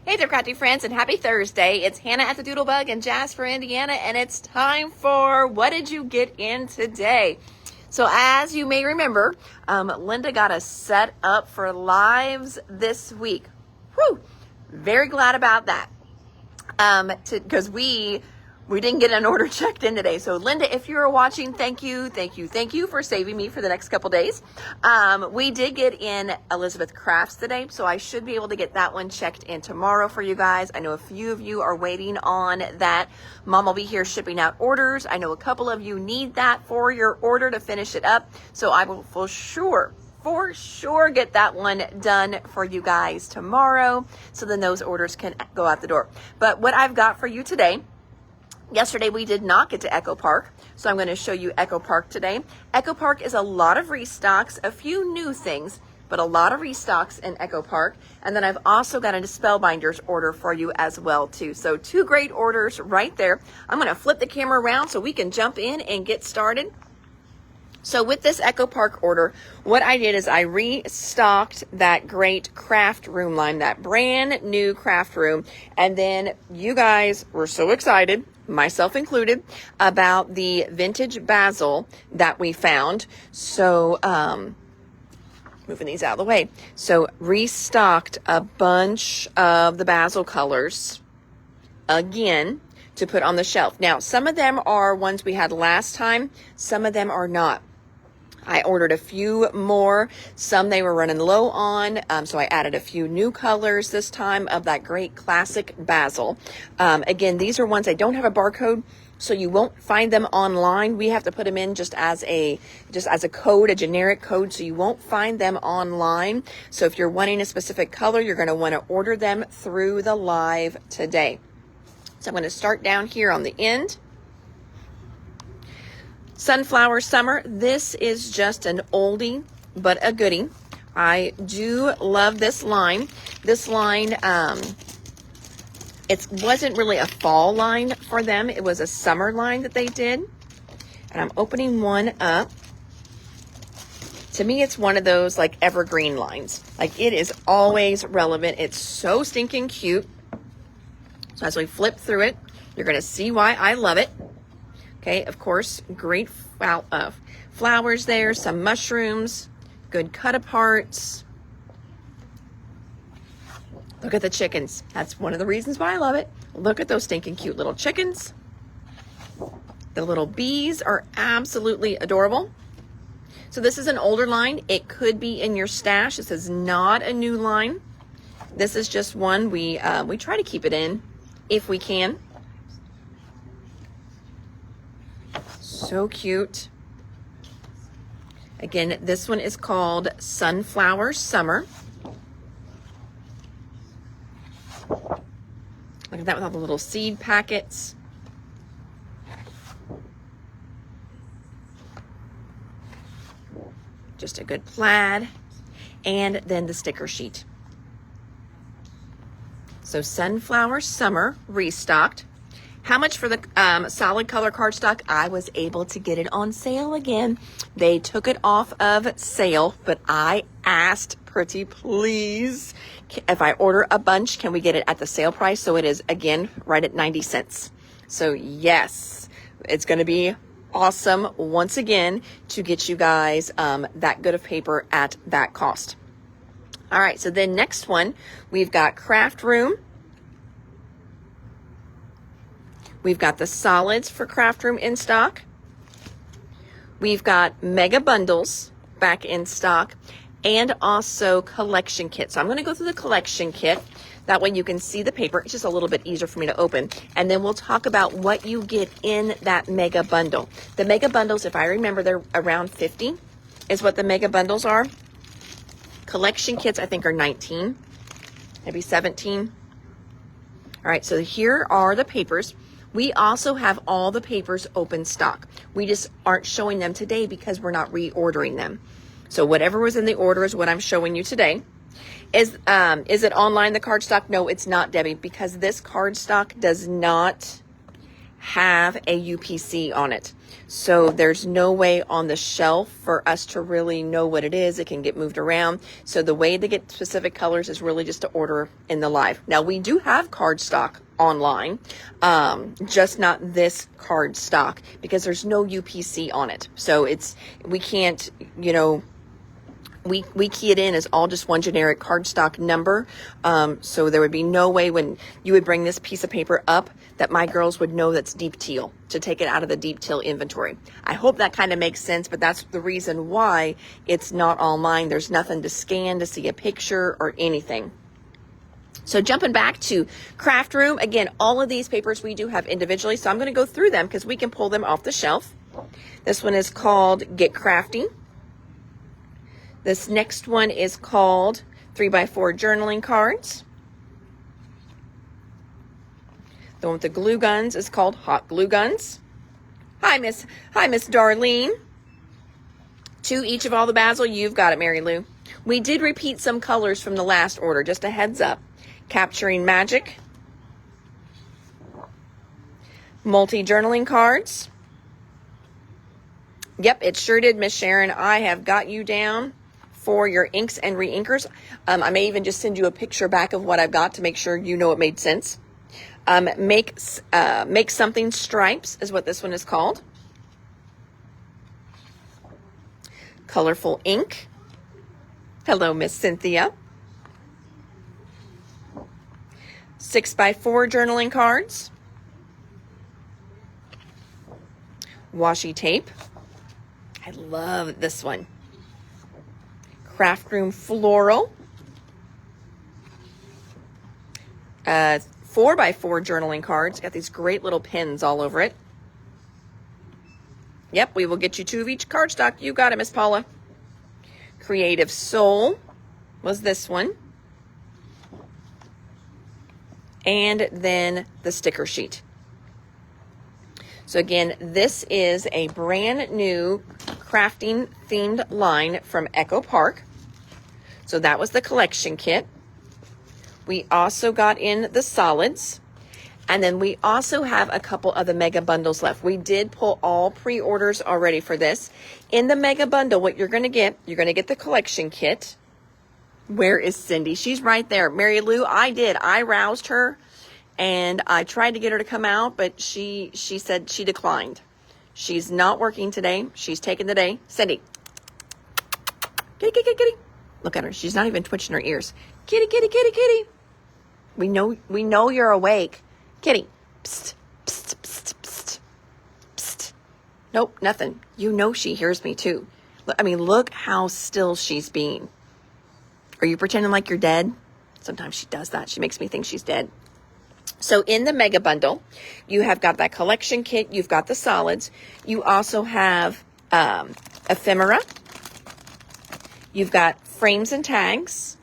Hey there, crafty friends, and happy Thursday. It's Hannah at the Doodlebug in Jasper, Indiana, and it's time for What Did You Get In Today? So as you may remember, Linda got us set up for lives this week. Whew! Very glad about that. Because we didn't get an order checked in today. So Linda, if you're watching, thank you for saving me for the next couple days. We did get in Elizabeth Crafts today, so I should be able to get that one checked in tomorrow for you guys. I know a few of you are waiting on that. Mom will be here shipping out orders. I know a couple of you need that for your order to finish it up. So I will for sure get that one done for you guys tomorrow. So then those orders can go out the door. But what I've got for you today, yesterday we did not get to Echo Park, so I'm going to show you Echo Park today. Echo Park is a lot of restocks, a few new things, but a lot of restocks in Echo Park. And then I've also got a Spellbinders order for you as well too. So two great orders right there. I'm going to flip the camera around so we can jump in and get started. So with this Echo Park order, what I did is I restocked that great craft room line, that brand new craft room. And then you guys were so excited, myself included, about the vintage basil that we found. So, moving these out of the way. So restocked a bunch of the basil colors again to put on the shelf. Now, some of them are ones we had last time. Some of them are not. I ordered a few more. Some they were running low on, so I added a few new colors this time of that great classic basil. Again, these are ones I don't have a barcode, so you won't find them online. We have to put them in just as a code, a generic code, so you won't find them online. So if you're wanting a specific color, you're going to want to order them through the live today. So I'm going to start down here on the end. Sunflower Summer. This is just an oldie, but a goodie. I do love this line. This line, it wasn't really a fall line for them. It was a summer line that they did. And I'm opening one up. To me, it's one of those like evergreen lines. Like it is always relevant. It's so stinking cute. So as we flip through it, you're going to see why I love it. Okay, of course, great flowers there, some mushrooms, good cut aparts. Look at the chickens. That's one of the reasons why I love it. Look at those stinking cute little chickens. The little bees are absolutely adorable. So this is an older line. It could be in your stash. This is not a new line. This is just one we try to keep it in if we can. So cute. Again, this one is called Sunflower Summer. Look at that with all the little seed packets. Just a good plaid. And then the sticker sheet. So Sunflower Summer restocked. How much for the solid color cardstock? I was able to get it on sale again. They took it off of sale, but I asked pretty please, if I order a bunch, can we get it at the sale price? So it is, again, right at 90 cents. So yes, it's going to be awesome once again to get you guys that good of paper at that cost. All right, so then next one, we've got Craft Room. We've got the solids for Craft Room in stock. We've got mega bundles back in stock and also collection kits. So I'm going to go through the collection kit. That way you can see the paper. It's just a little bit easier for me to open. And then we'll talk about what you get in that mega bundle. The mega bundles, if I remember, they're around 50 is what the mega bundles are. Collection kits, I think, are 19, maybe 17. All right, so here are the papers. We also have all the papers open stock. We just aren't showing them today because we're not reordering them. So whatever was in the order is what I'm showing you today. Is it online, the cardstock? No, it's not, Debbie, because this cardstock does not have a UPC on it. So there's no way on the shelf for us to really know what it is. It can get moved around. So the way to get specific colors is really just to order in the live. Now we do have card stock online, just not this card stock because there's no UPC on it. So we can't, we key it in as all just one generic cardstock number. So there would be no way when you would bring this piece of paper up that my girls would know that's deep teal to take it out of the deep teal inventory. I hope that kind of makes sense, but that's the reason why it's not online. There's nothing to scan to see a picture or anything. So jumping back to Craft Room, again, all of these papers we do have individually. So I'm going to go through them because we can pull them off the shelf. This one is called Get Crafty. This next one is called 3x4 journaling cards. The one with the glue guns is called Hot Glue Guns. Hi, Miss Darlene. 2 each of all the Basil. You've got it, Mary Lou. We did repeat some colors from the last order, just a heads up. Capturing Magic. Multi-journaling cards. Yep, it sure did, Miss Sharon. I have got you down for your inks and re-inkers. I may even just send you a picture back of what I've got to make sure you know it made sense. Make Something Stripes is what this one is called. Colorful Ink. Hello, Miss Cynthia. 6x4 journaling cards. Washi tape. I love this one. Craft Room Floral. 4x4 journaling cards. Got these great little pins all over it. Yep, we will get you 2 of each cardstock. You got it, Miss Paula. Creative Soul was this one. And then the sticker sheet. So again, this is a brand new crafting themed line from Echo Park. So that was the collection kit. We also got in the solids. And then we also have a couple of the mega bundles left. We did pull all pre-orders already for this. In the mega bundle, what you're going to get the collection kit. Where is Cindy? She's right there. Mary Lou, I roused her and I tried to get her to come out, but she said she declined. She's not working today. She's taking the day. Cindy. Kitty, kitty, kitty, kitty. Look at her. She's not even twitching her ears. Kitty, kitty, kitty, kitty. We know you're awake. Kitty. Psst, psst, psst, psst, psst. Nope, nothing. You know she hears me too. I mean, look how still she's being. Are you pretending like you're dead? Sometimes she does that. She makes me think she's dead. So in the mega bundle, you have got that collection kit. You've got the solids. You also have ephemera. You've got frames and tags,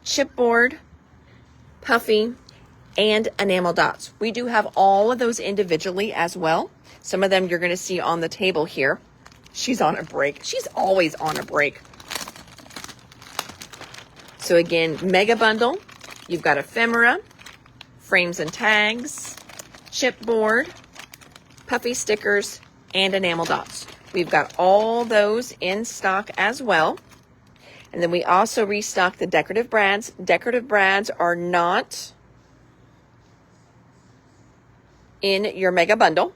chipboard, puffy, and enamel dots. We do have all of those individually as well. Some of them you're going to see on the table here. She's on a break. She's always on a break. So again, mega bundle. You've got ephemera, frames and tags, chipboard, puffy stickers, and enamel dots. We've got all those in stock as well. And then we also restock the decorative brads. Decorative brads are not in your mega bundle.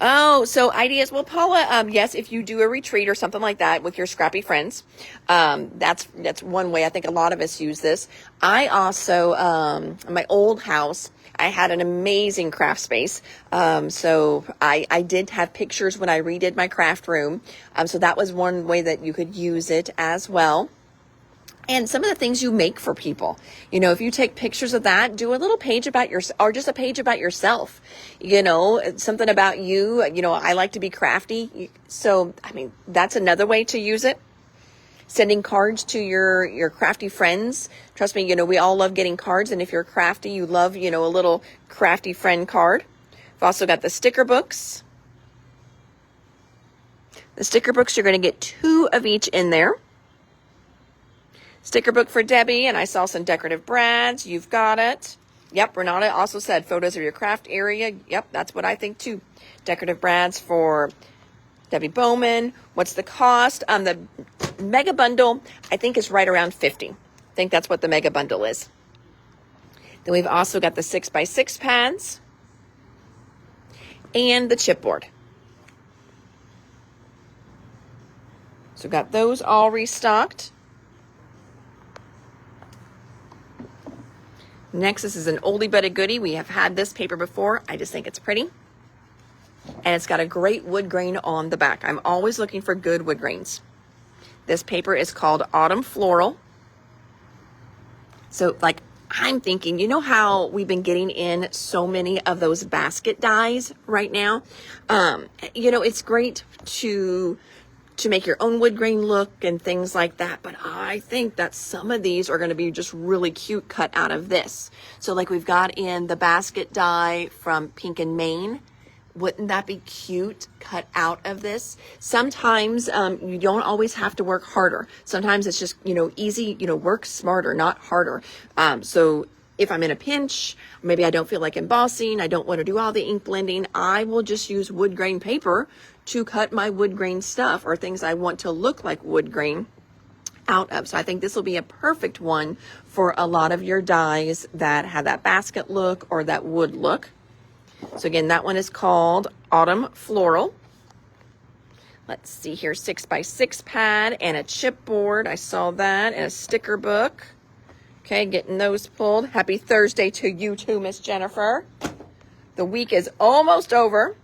Oh, so ideas. Well, Paula, yes, if you do a retreat or something like that with your scrappy friends, that's one way I think a lot of us use this. I also, in my old house, I had an amazing craft space. So I did have pictures when I redid my craft room. So that was one way that you could use it as well. And some of the things you make for people, if you take pictures of that, do a little page about or just a page about yourself, something about you, I like to be crafty. So, that's another way to use it. Sending cards to your crafty friends. Trust me, we all love getting cards. And if you're crafty, you love, a little crafty friend card. We've also got the sticker books. The sticker books, you're going to get 2 of each in there. Sticker book for Debbie, and I saw some decorative brads. You've got it. Yep, Renata also said photos of your craft area. Yep, that's what I think too. Decorative brads for Debbie Bowman. What's the cost? The mega bundle, I think, is right around $50. I think that's what the mega bundle is. Then we've also got the 6x6 pads and the chipboard. So got those all restocked. Next, this is an oldie but a goodie. We have had this paper before. I just think it's pretty. And it's got a great wood grain on the back. I'm always looking for good wood grains. This paper is called Autumn Floral. So, like, I'm thinking, you know how we've been getting in so many of those basket dies right now? You know, it's great to make your own wood grain look and things like that. But I think that some of these are going to be just really cute cut out of this. So like we've got in the basket die from Pink and Maine. Wouldn't that be cute cut out of this? Sometimes you don't always have to work harder. Sometimes it's just, you know, easy, you know, work smarter, not harder. So if I'm in a pinch, maybe I don't feel like embossing, I don't want to do all the ink blending, I will just use wood grain paper to cut my wood grain stuff or things I want to look like wood grain out of. So I think this will be a perfect one for a lot of your dies that have that basket look or that wood look. So again, that one is called Autumn Floral. Let's see here, 6x6 pad and a chipboard. I saw that, and a sticker book. Okay, getting those pulled. Happy Thursday to you too, Miss Jennifer. The week is almost over.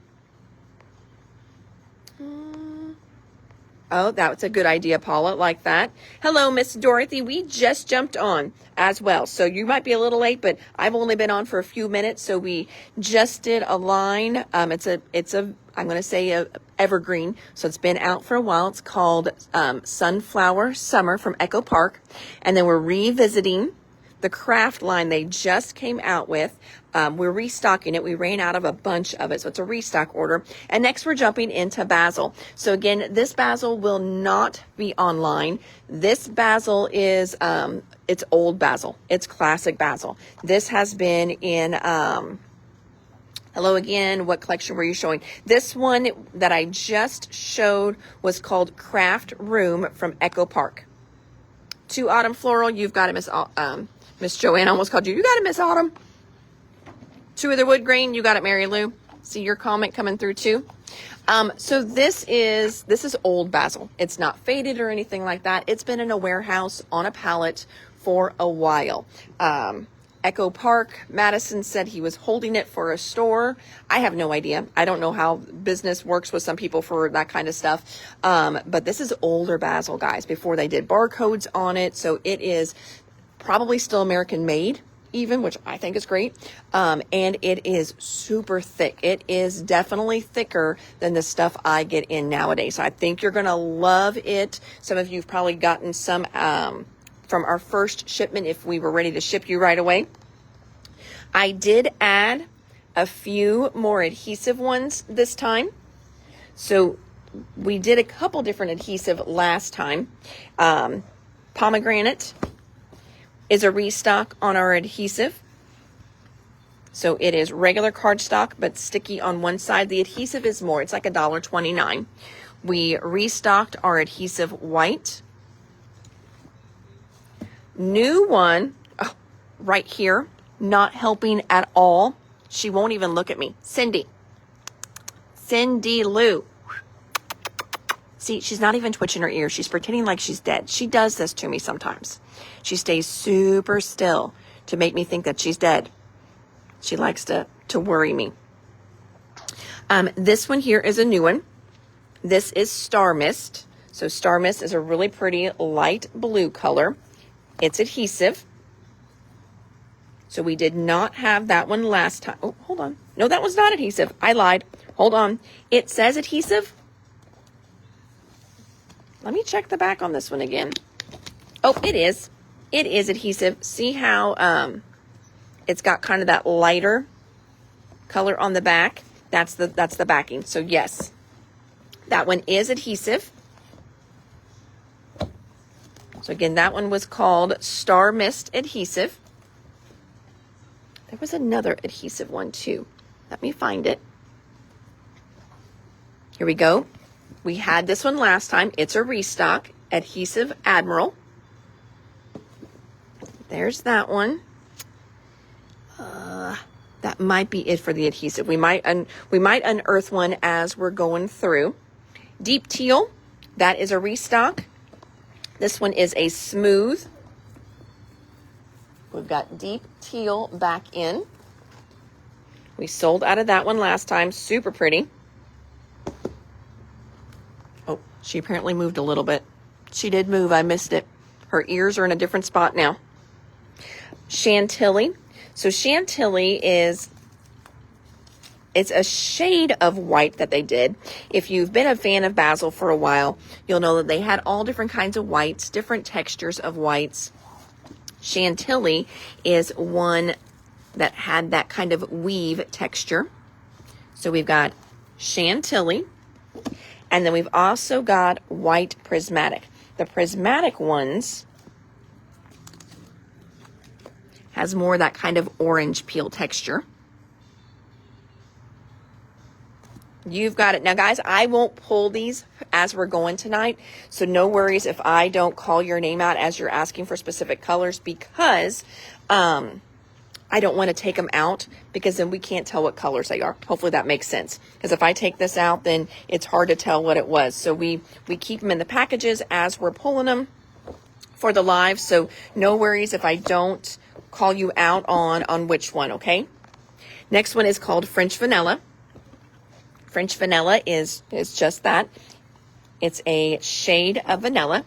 Oh, that's a good idea, Paula. Like that. Hello, Miss Dorothy. We just jumped on as well. So you might be a little late, but I've only been on for a few minutes. So we just did a line. It's a I'm going to say a evergreen. So it's been out for a while. It's called Sunflower Summer from Echo Park. And then we're revisiting the craft line they just came out with. We're restocking it. We ran out of a bunch of it, so it's a restock order. And next we're jumping into basil. So again, this basil will not be online. This basil is, it's old basil. It's classic basil. This has been in, hello again, what collection were you showing? This one that I just showed was called Craft Room from Echo Park. To Autumn Floral, you've got it, Miss Joanne almost called you. You got it, Miss Autumn. Two of the wood grain. You got it, Mary Lou. See your comment coming through too. So this is old basil. It's not faded or anything like that. It's been in a warehouse on a pallet for a while. Echo Park, Madison said he was holding it for a store. I have no idea. I don't know how business works with some people for that kind of stuff. But this is older basil, guys, before they did barcodes on it. So it is probably still American made even, which I think is great. And it is super thick. It is definitely thicker than the stuff I get in nowadays. So I think you're going to love it. Some of you have probably gotten some from our first shipment if we were ready to ship you right away. I did add a few more adhesive ones this time. So we did a couple different adhesive last time. Pomegranate is a restock on our adhesive. So it is regular cardstock, but sticky on one side. The adhesive is more. It's like $1.29. We restocked our adhesive white. New one, oh, right here, not helping at all. She won't even look at me. Cindy Lou. See, she's not even twitching her ears. She's pretending like she's dead. She does this to me sometimes. She stays super still to make me think that she's dead. She likes to worry me. This one here is a new one. This is Star Mist. So Star Mist is a really pretty light blue color. It's adhesive. So we did not have that one last time. Oh, hold on. No, that one's not adhesive. I lied. Hold on. It says adhesive. Let me check the back on this one again. Oh, it is. It is adhesive. See how it's got kind of that lighter color on the back? That's the backing. So yes, that one is adhesive. So So again, that one was called Star Mist Adhesive. There was another adhesive one too. Let me find it. Here we go. We had this one last time. It's a restock. Adhesive Admiral. There's that one. That might be it for the adhesive. We might unearth one as we're going through. Deep Teal. That is a restock. This one is a smooth. We've got Deep Teal back in. We sold out of that one last time. Super pretty. Oh, she apparently moved a little bit. She did move. I missed it. Her ears are in a different spot now. Chantilly. So Chantilly it's a shade of white that they did. If you've been a fan of Basil for a while, you'll know that they had all different kinds of whites, different textures of whites. Chantilly is one that had that kind of weave texture. So we've got Chantilly, and then we've also got white prismatic. The prismatic ones has more that kind of orange peel texture. You've got it. Now, guys, I won't pull these as we're going tonight, so no worries if I don't call your name out as you're asking for specific colors, because I don't want to take them out, because then we can't tell what colors they are. Hopefully that makes sense, because if I take this out, then it's hard to tell what it was. So we keep them in the packages as we're pulling them for the live, so no worries if I don't call you out on which one, okay? Next one is called French Vanilla. French Vanilla is just that. It's a shade of vanilla.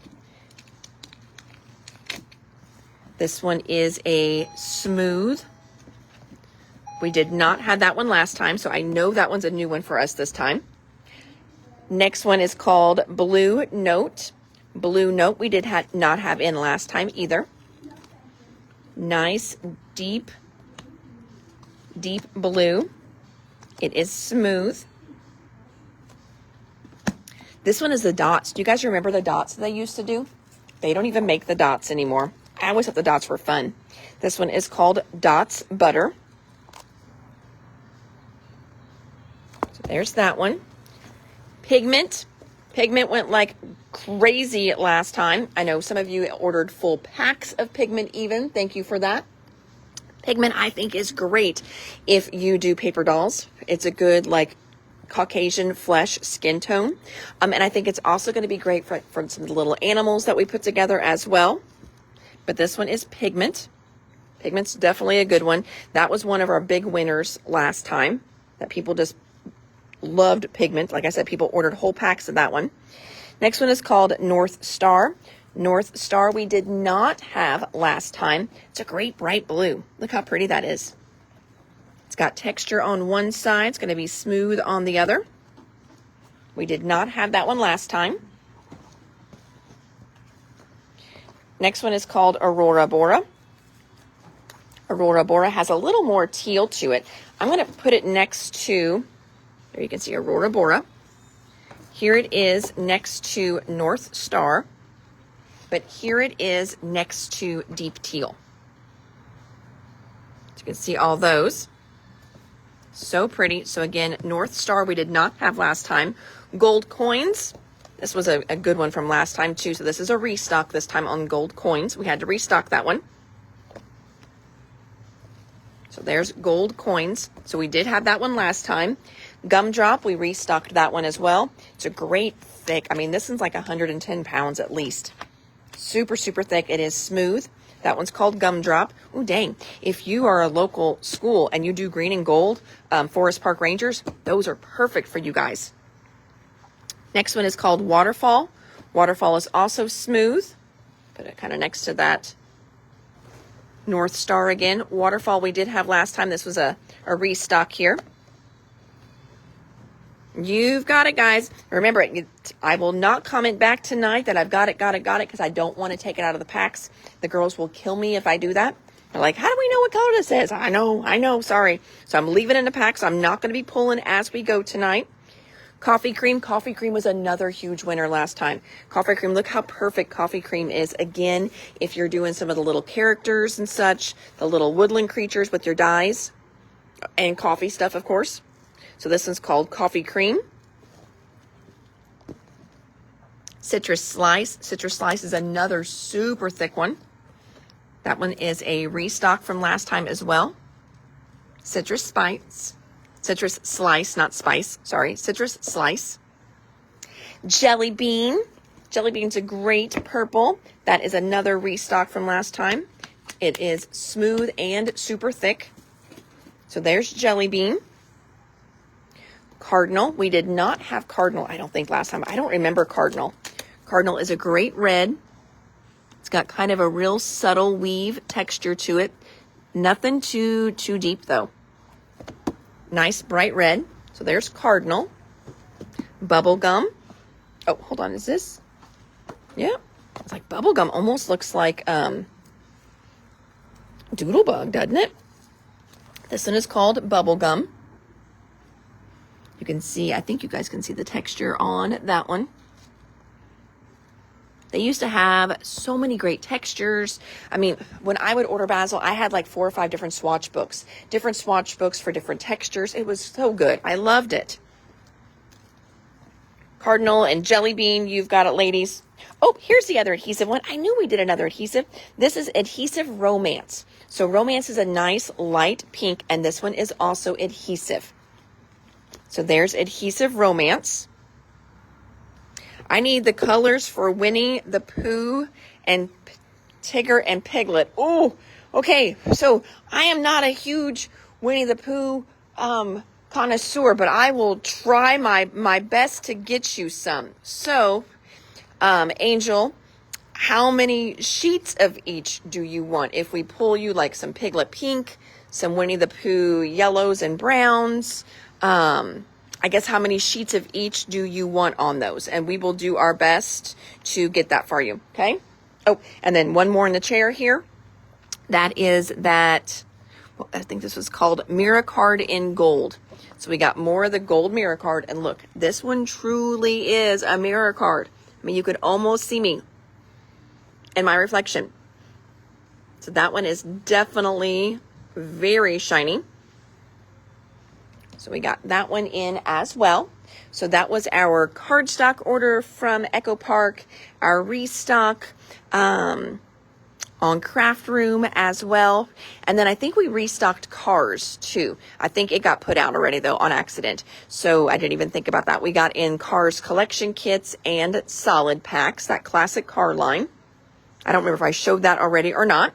This one is a smooth. We did not have that one last time, so I know that one's a new one for us this time. Next one is called Blue Note. Blue Note we did not have in last time either. Nice, deep blue. It is smooth. This one is the dots. Do you guys remember the dots that they used to do? They don't even make the dots anymore. I always thought the dots were fun. This one is called Dots Butter. So there's that one. Pigment. Pigment went like crazy last time. I know some of you ordered full packs of pigment even. Thank you for that. Pigment, I think, is great if you do paper dolls. It's a good, like, Caucasian flesh skin tone. And I think it's also going to be great for some little animals that we put together as well. But this one is Pigment. Pigment's definitely a good one. That was one of our big winners last time, that people just loved Pigment. Like I said, people ordered whole packs of that one. Next one is called North Star. North Star we did not have last time. It's a great bright blue. Look how pretty that is. It's got texture on one side. It's going to be smooth on the other. We did not have that one last time. Next one is called Aurora Bora. Aurora Bora has a little more teal to it. I'm going to put it next to, there you can see Aurora Bora. Here it is next to North Star, but here it is next to Deep Teal. So you can see all those. So pretty. So again, North Star we did not have last time. Gold coins. This was a good one from last time too. So this is a restock this time on gold coins. We had to restock that one. So there's gold coins. So we did have that one last time. Gumdrop, we restocked that one as well. It's a great thick. I mean, this one's like 110 pounds at least. Super, super thick. It is smooth. That one's called Gumdrop. Oh, dang. If you are a local school and you do green and gold, Forest Park Rangers, those are perfect for you guys. Next one is called Waterfall. Waterfall is also smooth. Put it kind of next to that North Star again. Waterfall we did have last time. This was a restock here. You've got it, guys. Remember, I will not comment back tonight that I've got it, because I don't want to take it out of the packs. The girls will kill me if I do that. They're like, how do we know what color this is? I know, sorry. So I'm leaving it in the packs. I'm not going to be pulling as we go tonight. Coffee cream. Coffee cream was another huge winner last time. Coffee cream, look how perfect coffee cream is. Again, if you're doing some of the little characters and such, the little woodland creatures with your dyes and coffee stuff, of course. So this one's called Coffee Cream. Citrus Slice. Citrus Slice is another super thick one. That one is a restock from last time as well. Citrus Spice. Citrus Slice, not spice, sorry. Citrus Slice. Jelly Bean. Jelly Bean's a great purple. That is another restock from last time. It is smooth and super thick. So there's Jelly Bean. Cardinal. We did not have Cardinal, I don't think, last time. I don't remember Cardinal. Cardinal is a great red. It's got kind of a real subtle weave texture to it. Nothing too deep though. Nice bright red. So there's Cardinal. Bubblegum. Oh, hold on. Is this? Yeah. It's like bubblegum. Almost looks like Doodlebug, doesn't it? This one is called Bubblegum. You can see, I think you guys can see the texture on that one. They used to have so many great textures. I mean, when I would order basil, I had like 4 or 5 different swatch books for different textures. It was so good. I loved it. Cardinal and Jelly Bean, you've got it, ladies. Oh, here's the other adhesive one. I knew we did another adhesive. This is Adhesive Romance. So Romance is a nice light pink, and this one is also adhesive. So there's Adhesive Romance. I need the colors for Winnie the Pooh and Tigger and Piglet. Oh, okay. So I am not a huge Winnie the Pooh connoisseur, but I will try my best to get you some. So, Angel, how many sheets of each do you want? If we pull you like some Piglet Pink, some Winnie the Pooh yellows and browns, I guess how many sheets of each do you want on those? And we will do our best to get that for you, okay? Oh, and then one more in the chair here. That is that, well, I think this was called Mirror Card in Gold. So we got more of the gold mirror card. And look, this one truly is a mirror card. I mean, you could almost see me in my reflection. So that one is definitely very shiny. So we got that one in as well. So that was our cardstock order from Echo Park, our restock on Craft Room as well. And then I think we restocked Cars too. I think it got put out already though on accident. So I didn't even think about that. We got in Cars collection kits and solid packs, that classic car line. I don't remember if I showed that already or not.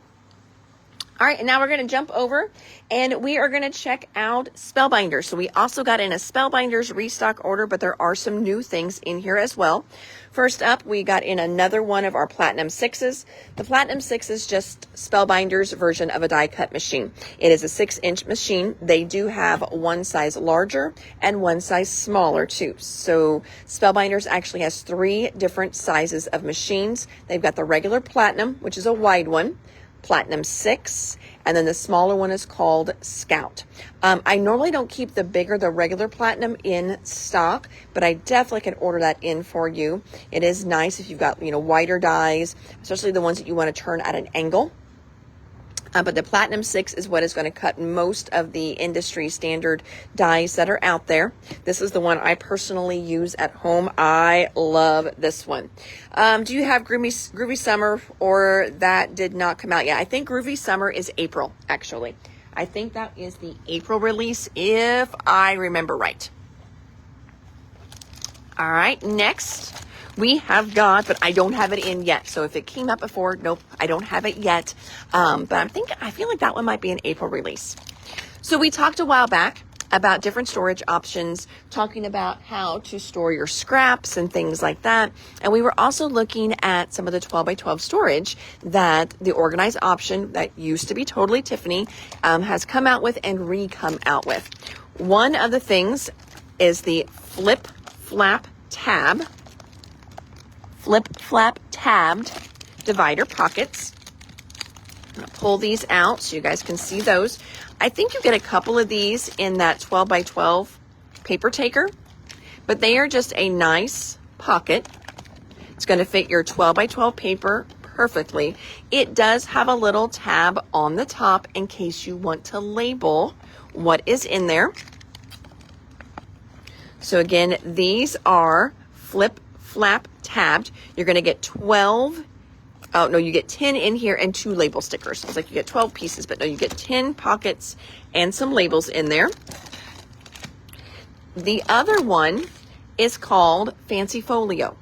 All right, and now we're going to jump over and we are going to check out Spellbinders. So we also got in a Spellbinders restock order, but there are some new things in here as well. First up, we got in another one of our Platinum 6s. The Platinum 6 is just Spellbinders version of a die cut machine. It is a 6-inch machine. They do have one size larger and one size smaller too. So Spellbinders actually has 3 different sizes of machines. They've got the regular Platinum, which is a wide one, Platinum 6, and then the smaller one is called Scout. I normally don't keep the regular Platinum in stock, but I definitely can order that in for you. It is nice if you've got, wider dies, especially the ones that you want to turn at an angle. But the Platinum 6 is what is going to cut most of the industry standard dies that are out there. This is the one I personally use at home. I love this one. Do you have Groovy Summer, or that did not come out yet? I think Groovy Summer is April, actually. I think that is the April release, if I remember right. All right, next we have got, but I don't have it in yet. So if it came out before, nope, I don't have it yet. But I feel like that one might be an April release. So we talked a while back about different storage options, talking about how to store your scraps and things like that. And we were also looking at some of the 12 by 12 storage that the organized option that used to be Totally Tiffany has come out with and re-come out with. One of the things is the flip flap tabbed divider pockets. I'm going to pull these out so you guys can see those. I think you get a couple of these in that 12 by 12 paper taker, but they are just a nice pocket. It's going to fit your 12 by 12 paper perfectly. It does have a little tab on the top in case you want to label what is in there. So again, these are flip flap tabbed. You're going to get 12. Oh, no, you get 10 in here and 2 label stickers. It's like you get 12 pieces, but no, you get 10 pockets and some labels in there. The other one is called Fancy Folio.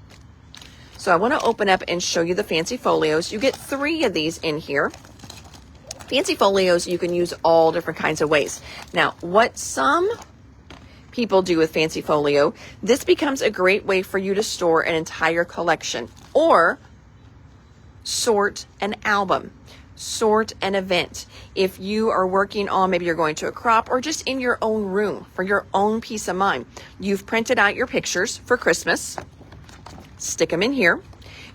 So I want to open up and show you the Fancy Folios. You get 3 of these in here. Fancy Folios you can use all different kinds of ways. Now, what some people do with Fancy Folio, this becomes a great way for you to store an entire collection or sort an album, sort an event. If you are working on, maybe you're going to a crop or just in your own room for your own peace of mind, you've printed out your pictures for Christmas, stick them in here.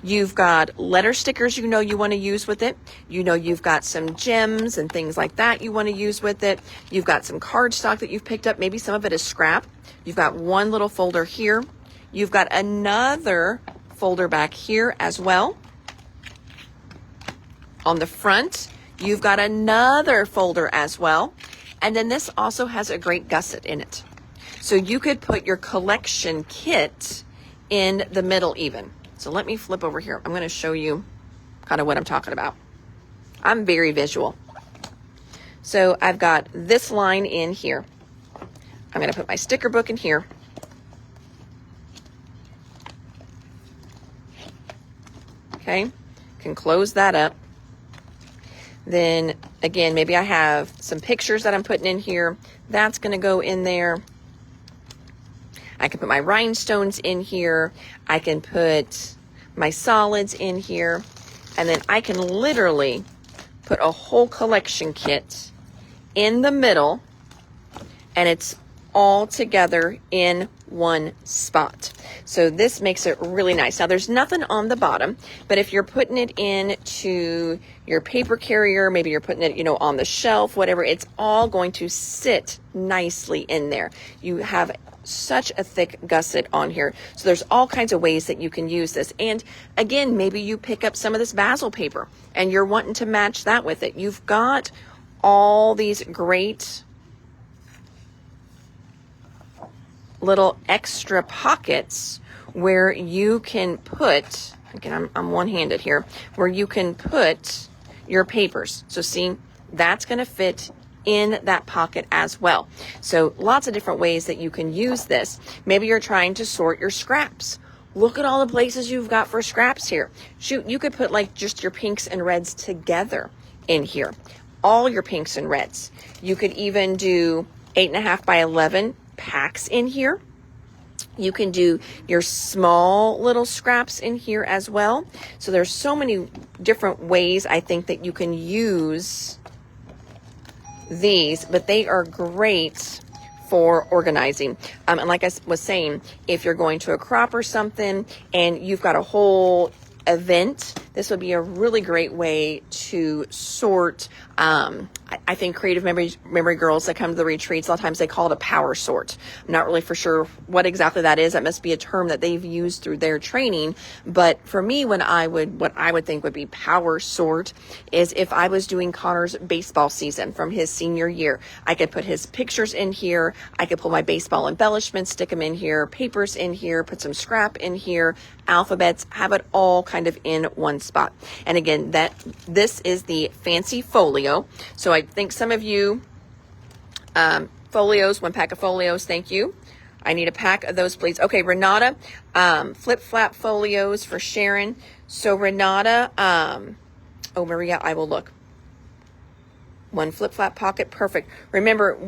You've got letter stickers you know you want to use with it. You know you've got some gems and things like that you want to use with it. You've got some cardstock that you've picked up. Maybe some of it is scrap. You've got one little folder here. You've got another folder back here as well. On the front, you've got another folder as well. And then this also has a great gusset in it. So you could put your collection kit in the middle even. So let me flip over here. I'm going to show you kind of what I'm talking about. I'm very visual. So I've got this line in here. I'm going to put my sticker book in here. Okay, can close that up. Then again, maybe I have some pictures that I'm putting in here. That's going to go in there. I can put my rhinestones in here. I can put my solids in here. And then I can literally put a whole collection kit in the middle, and it's all together in one spot. So this makes it really nice. Now there's nothing on the bottom, but if you're putting it into your paper carrier, maybe you're putting it, you know, on the shelf, whatever, it's all going to sit nicely in there. You have such a thick gusset on here. So there's all kinds of ways that you can use this. And again, maybe you pick up some of this basil paper and you're wanting to match that with it. You've got all these great little extra pockets where you can put, again, I'm one-handed here, where you can put your papers. So see, that's going to fit in that pocket as well. So lots of different ways that you can use this. Maybe you're trying to sort your scraps. Look at all the places you've got for scraps here. Shoot, you could put like just your pinks and reds together in here. All your pinks and reds. You could even do 8.5 by 11 packs in here. You can do your small little scraps in here as well. So there's so many different ways I think that you can use these, but they are great for organizing. And like I was saying, if you're going to a crop or something and you've got a whole event, this would be a really great way to sort. I think creative memory girls that come to the retreats, a lot of times they call it a power sort. I'm not really for sure what exactly that is. That must be a term that they've used through their training. But for me, what I would think would be power sort is if I was doing Connor's baseball season from his senior year, I could put his pictures in here. I could pull my baseball embellishments, stick them in here, papers in here, put some scrap in here, alphabets, have it all kind of in one spot. And again, this is the Fancy Folio. So I think some of you, folios, 1 pack of folios, thank you. I need a pack of those, please. Okay, Renata, flip flap folios for Sharon. So Renata, oh, Maria, I will look. 1 flip flap pocket, perfect. Remember,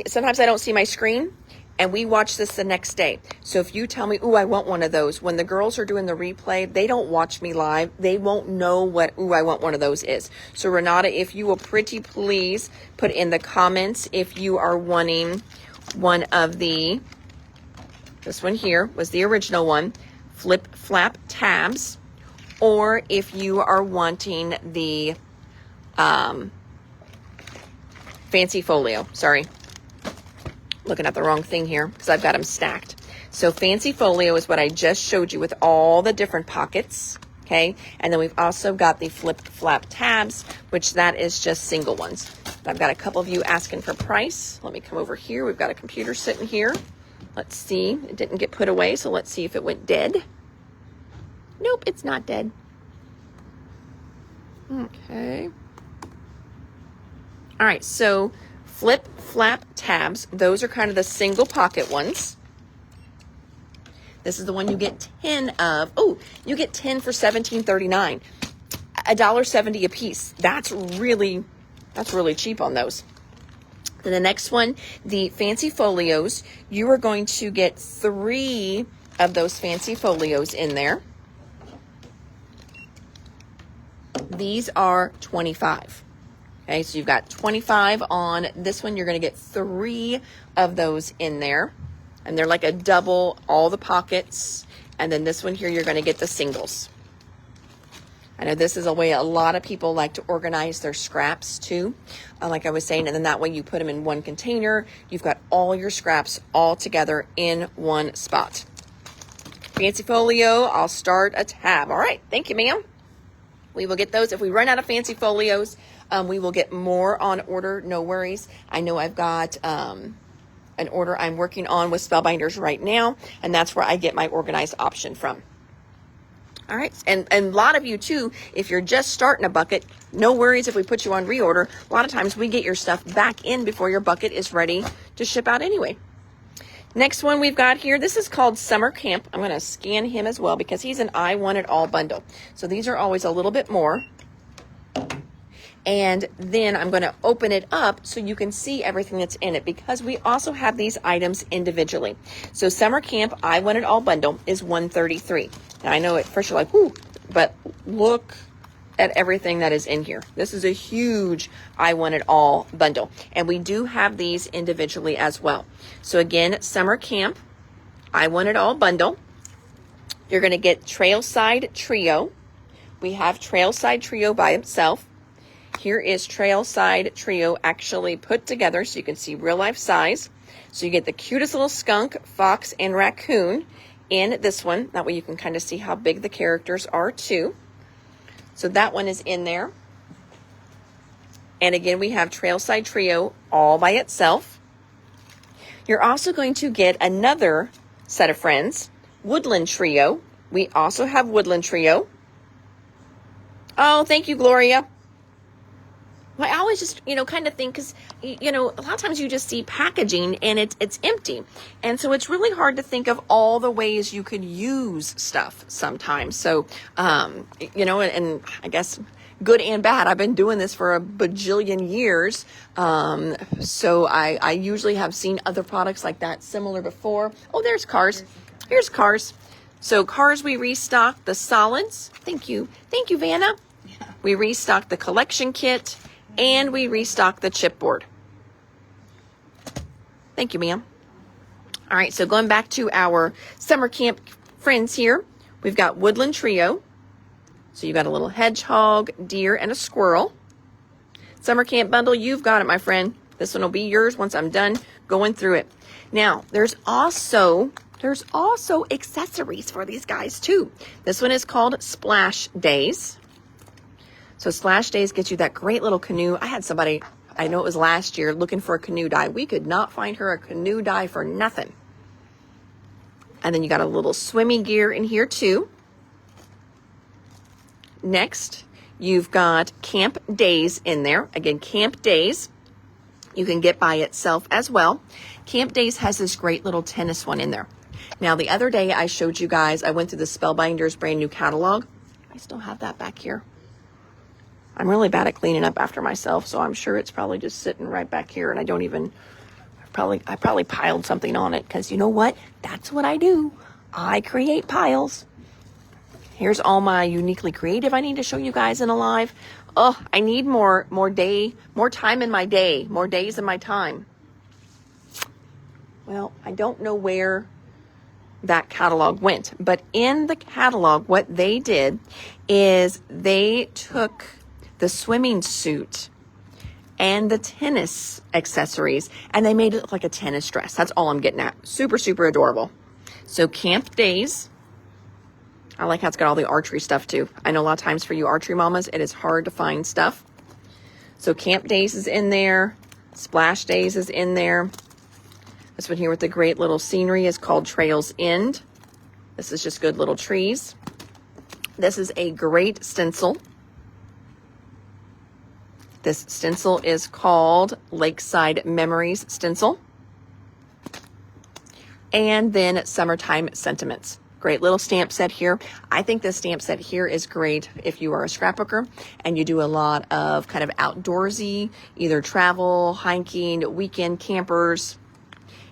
sometimes I don't see my screen, and we watch this the next day. So if you tell me, ooh, I want one of those, when the girls are doing the replay, they don't watch me live. They won't know what, ooh, I want one of those is. So Renata, if you will pretty please put in the comments if you are wanting one of the, this one here was the original one, flip flap tabs, or if you are wanting the Fancy Folio, sorry. Looking at the wrong thing here because I've got them stacked. So fancy folio is what I just showed you with all the different pockets. Okay, and then we've also got the flip flap tabs, which that is just single ones. I've got a couple of you asking for price. Let me come over here. We've got a computer sitting here. Let's see. It didn't get put away, so let's see if it went dead. Nope, it's not dead. Okay. All right, so flip flap tabs, those are kind of the single pocket ones. This is the one you get 10 of. Oh, you get 10 for $17.39. $1.70 a piece. That's really cheap on those. Then the next one, the fancy folios, you are going to get 3 of those fancy folios in there. These are 25. Okay, so you've got 25 on this one. You're going to get 3 of those in there. And they're like a double, all the pockets. And then this one here, you're going to get the singles. I know this is a way a lot of people like to organize their scraps too. Like I was saying, and then that way you put them in one container. You've got all your scraps all together in one spot. Fancy folio, I'll start a tab. All right, thank you, ma'am. We will get those. If we run out of fancy folios, we will get more on order. No worries. I know I've got an order I'm working on with Spellbinders right now, and that's where I get my organized option from. All right, and a lot of you too, if you're just starting a bucket, no worries if we put you on reorder. A lot of times we get your stuff back in before your bucket is ready to ship out anyway. Next one we've got here, this is called Summer Camp. I'm going to scan him as well because he's an I Want It All bundle. So these are always a little bit more. And then I'm going to open it up so you can see everything that's in it because we also have these items individually. So Summer Camp I Want It All bundle is $133. Now I know at first you're like, whoo, but look at everything that is in here. This is a huge I Want It All bundle. And we do have these individually as well. So again, Summer Camp I Want It All bundle. You're going to get Trailside Trio. We have Trailside Trio by itself. Here is Trailside Trio actually put together so you can see real life size. So you get the cutest little skunk, fox, and raccoon in this one. That way you can kind of see how big the characters are too. So that one is in there. And again, we have Trailside Trio all by itself. You're also going to get another set of friends, Woodland Trio. We also have Woodland Trio. Oh, thank you, Gloria. Well, I always just, kind of think because, a lot of times you just see packaging and it's empty. And so it's really hard to think of all the ways you could use stuff sometimes. So, and I guess good and bad. I've been doing this for a bajillion years. So I usually have seen other products like that similar before. Oh, there's Cars. Here's Cars. So Cars, we restocked the solids. Thank you. Thank you, Vanna. Yeah. We restocked the collection kit. And we restock the chipboard. Thank you, ma'am. All right, so going back to our summer camp friends here, we've got Woodland Trio. So you got a little hedgehog, deer, and a squirrel. Summer camp bundle, you've got it, my friend. This one will be yours once I'm done going through it. Now, there's also accessories for these guys too. This one is called Splash Days. So Splash Days gets you that great little canoe. I had somebody, I know it was last year, looking for a canoe die. We could not find her a canoe die for nothing. And then you got a little swimming gear in here too. Next, you've got Camp Days in there. Again, Camp Days you can get by itself as well. Camp Days has this great little tennis one in there. Now, the other day I showed you guys, I went through the Spellbinders brand new catalog. I still have that back here. I'm really bad at cleaning up after myself, so I'm sure it's probably just sitting right back here, and I probably piled something on it, because you know what? That's what I do. I create piles. Here's all my uniquely creative I need to show you guys in a live. Oh, I need more time in my day, more days in my time. Well, I don't know where that catalog went, but in the catalog, what they did is they took the swimming suit and the tennis accessories, and they made it look like a tennis dress. That's all I'm getting at. Super, super adorable. So Camp Days. I like how it's got all the archery stuff too. I know a lot of times for you archery mamas, it is hard to find stuff. So Camp Days is in there. Splash Days is in there. This one here with the great little scenery is called Trails End. This is just good little trees. This is a great stencil. This stencil is called Lakeside Memories Stencil. And then Summertime Sentiments. Great little stamp set here. I think this stamp set here is great if you are a scrapbooker and you do a lot of kind of outdoorsy, either travel, hiking, weekend campers,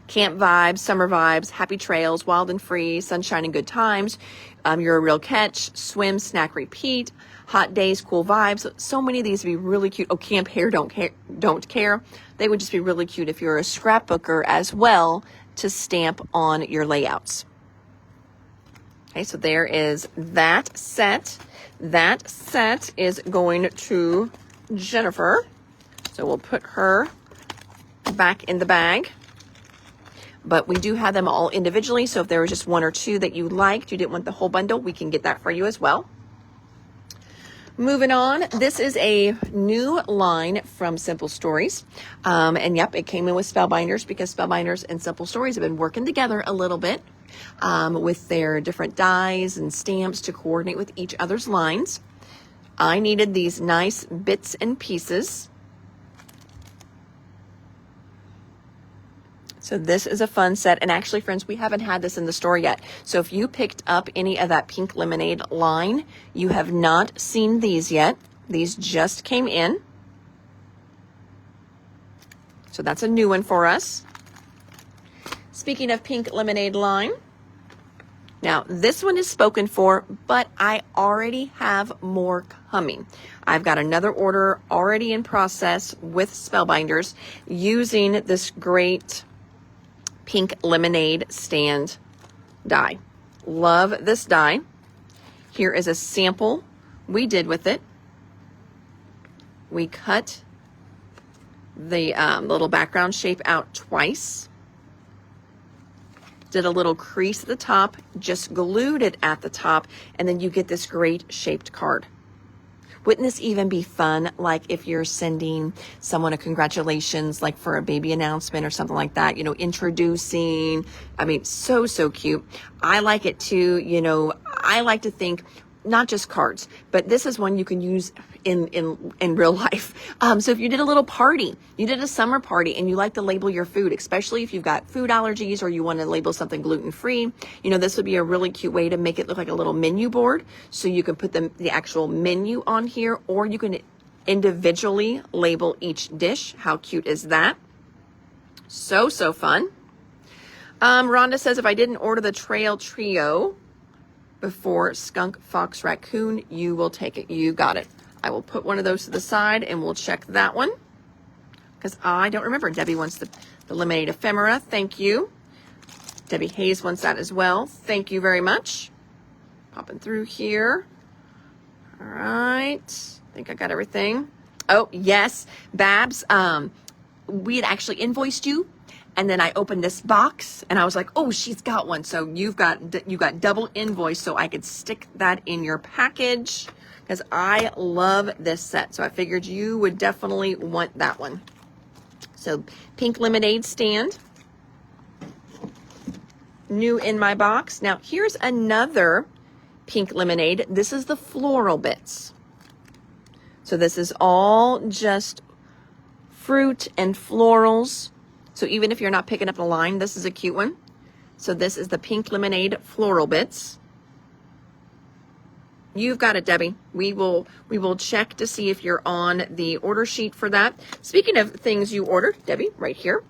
camp vibes, summer vibes, happy trails, wild and free, sunshine and good times. You're a real catch, swim, snack, repeat, hot days, cool vibes. So many of these would be really cute. Oh, camp hair, don't care. They would just be really cute if you're a scrapbooker as well to stamp on your layouts. Okay, so there is that set. That set is going to Jennifer. So we'll put her back in the bag. But we do have them all individually. So if there was just one or two that you liked, you didn't want the whole bundle, we can get that for you as well. Moving on, this is a new line from Simple Stories. And yep, it came in with Spellbinders because Spellbinders and Simple Stories have been working together a little bit with their different dies and stamps to coordinate with each other's lines. I needed these nice bits and pieces. So this is a fun set. And actually, friends, we haven't had this in the store yet. So if you picked up any of that Pink Lemonade line, you have not seen these yet. These just came in. So that's a new one for us. Speaking of Pink Lemonade line, now this one is spoken for, but I already have more coming. I've got another order already in process with Spellbinders using this great Pink Lemonade stand die. Love this die. Here is a sample we did with it. We cut the little background shape out twice. Did a little crease at the top, just glued it at the top, and then you get this great shaped card. Wouldn't this even be fun, like if you're sending someone a congratulations, like for a baby announcement or something like that, you know, introducing, I mean, so cute. I like it too, you know, I like to think not just cards, but this is one you can use in real life. So if you did a little party, you did a summer party and you like to label your food, especially if you've got food allergies or you want to label something gluten-free, you know, this would be a really cute way to make it look like a little menu board. So you can put the actual menu on here, or you can individually label each dish. How cute is that? So fun. Rhonda says, if I didn't order the Trail Trio before Skunk, Fox, Raccoon, you will take it. You got it. I will put one of those to the side and we'll check that one because I don't remember. Debbie wants the Lemonade Ephemera. Thank you. Debbie Hayes wants that as well. Thank you very much. Popping through here. All right. I think I got everything. Oh, yes. Babs, we had actually invoiced you. And then I opened this box and I was like, oh, she's got one. So you got double invoice, so I could stick that in your package because I love this set. So I figured you would definitely want that one. So Pink Lemonade stand. New in my box. Now here's another Pink Lemonade. This is the floral bits. So this is all just fruit and florals. So even if you're not picking up the line, this is a cute one. So this is the Pink Lemonade floral bits. You've got it, Debbie. We will check to see if you're on the order sheet for that. Speaking of things you ordered, Debbie, right here.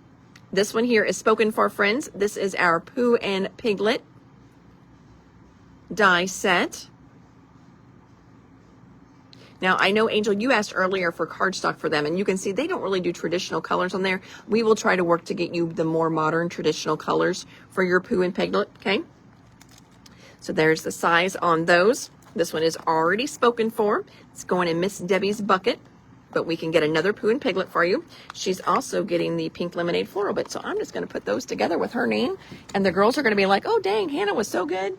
This one here is Spoken for Friends. This is our Pooh and Piglet die set. Now, I know, Angel, you asked earlier for cardstock for them, and you can see they don't really do traditional colors on there. We will try to work to get you the more modern traditional colors for your Pooh and Piglet, okay? So there's the size on those. This one is already spoken for. It's going in Miss Debbie's bucket. but we can get another Pooh and Piglet for you. She's also getting the Pink Lemonade Floral Bit, so I'm just going to put those together with her name, and the girls are going to be like, oh, dang, Hannah was so good.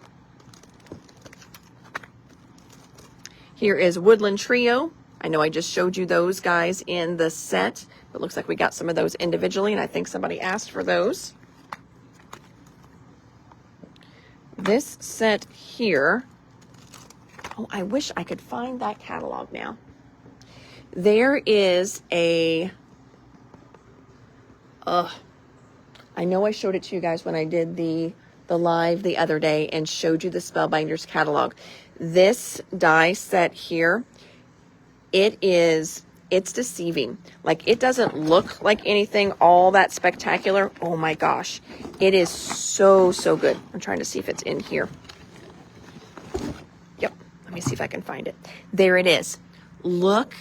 Here is Woodland Trio. I know I just showed you those guys in the set, but it looks like we got some of those individually, and I think somebody asked for those. This set here, oh, I wish I could find that catalog now. There is a, I know I showed it to you guys when I did the live the other day and showed you the Spellbinders catalog. This die set here, it's deceiving. Like, it doesn't look like anything all that spectacular. Oh my gosh. It is so, so good. I'm trying to see if it's in here. Yep. Let me see if I can find it. There it is. Look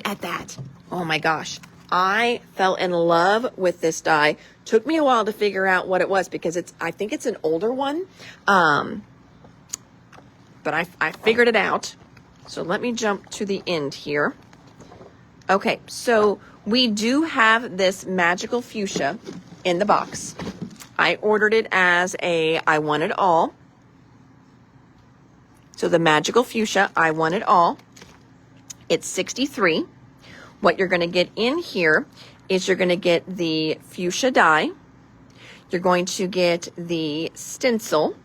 at that. Oh my gosh. I fell in love with this die. Took me a while to figure out what it was because I think it's an older one. But I figured it out. So let me jump to the end here. Okay, so we do have this magical fuchsia in the box. I ordered it as I want it all. So the magical fuchsia, I want it all. It's 63. What you're going to get in here is you're going to get the fuchsia die. You're going to get the stencil.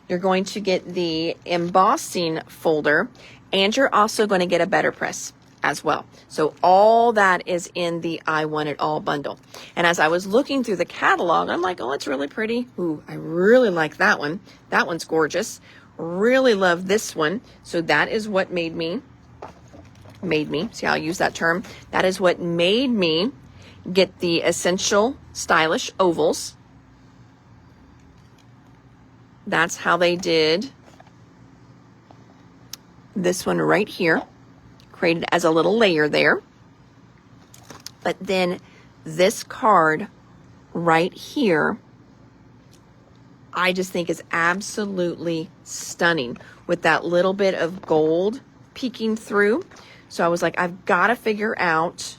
You're going to get the embossing folder, and you're also going to get a better press as well. So all that is in the I Want It All bundle. And as I was looking through the catalog, I'm like, oh, it's really pretty. Ooh, I really like that one. That one's gorgeous. Really love this one. So that is what made me, see how I use that term? That is what made me get the Essential Stylish Ovals. That's how they did this one right here. Created as a little layer there. But then this card right here, I just think is absolutely stunning with that little bit of gold peeking through. So I was like, I've got to figure out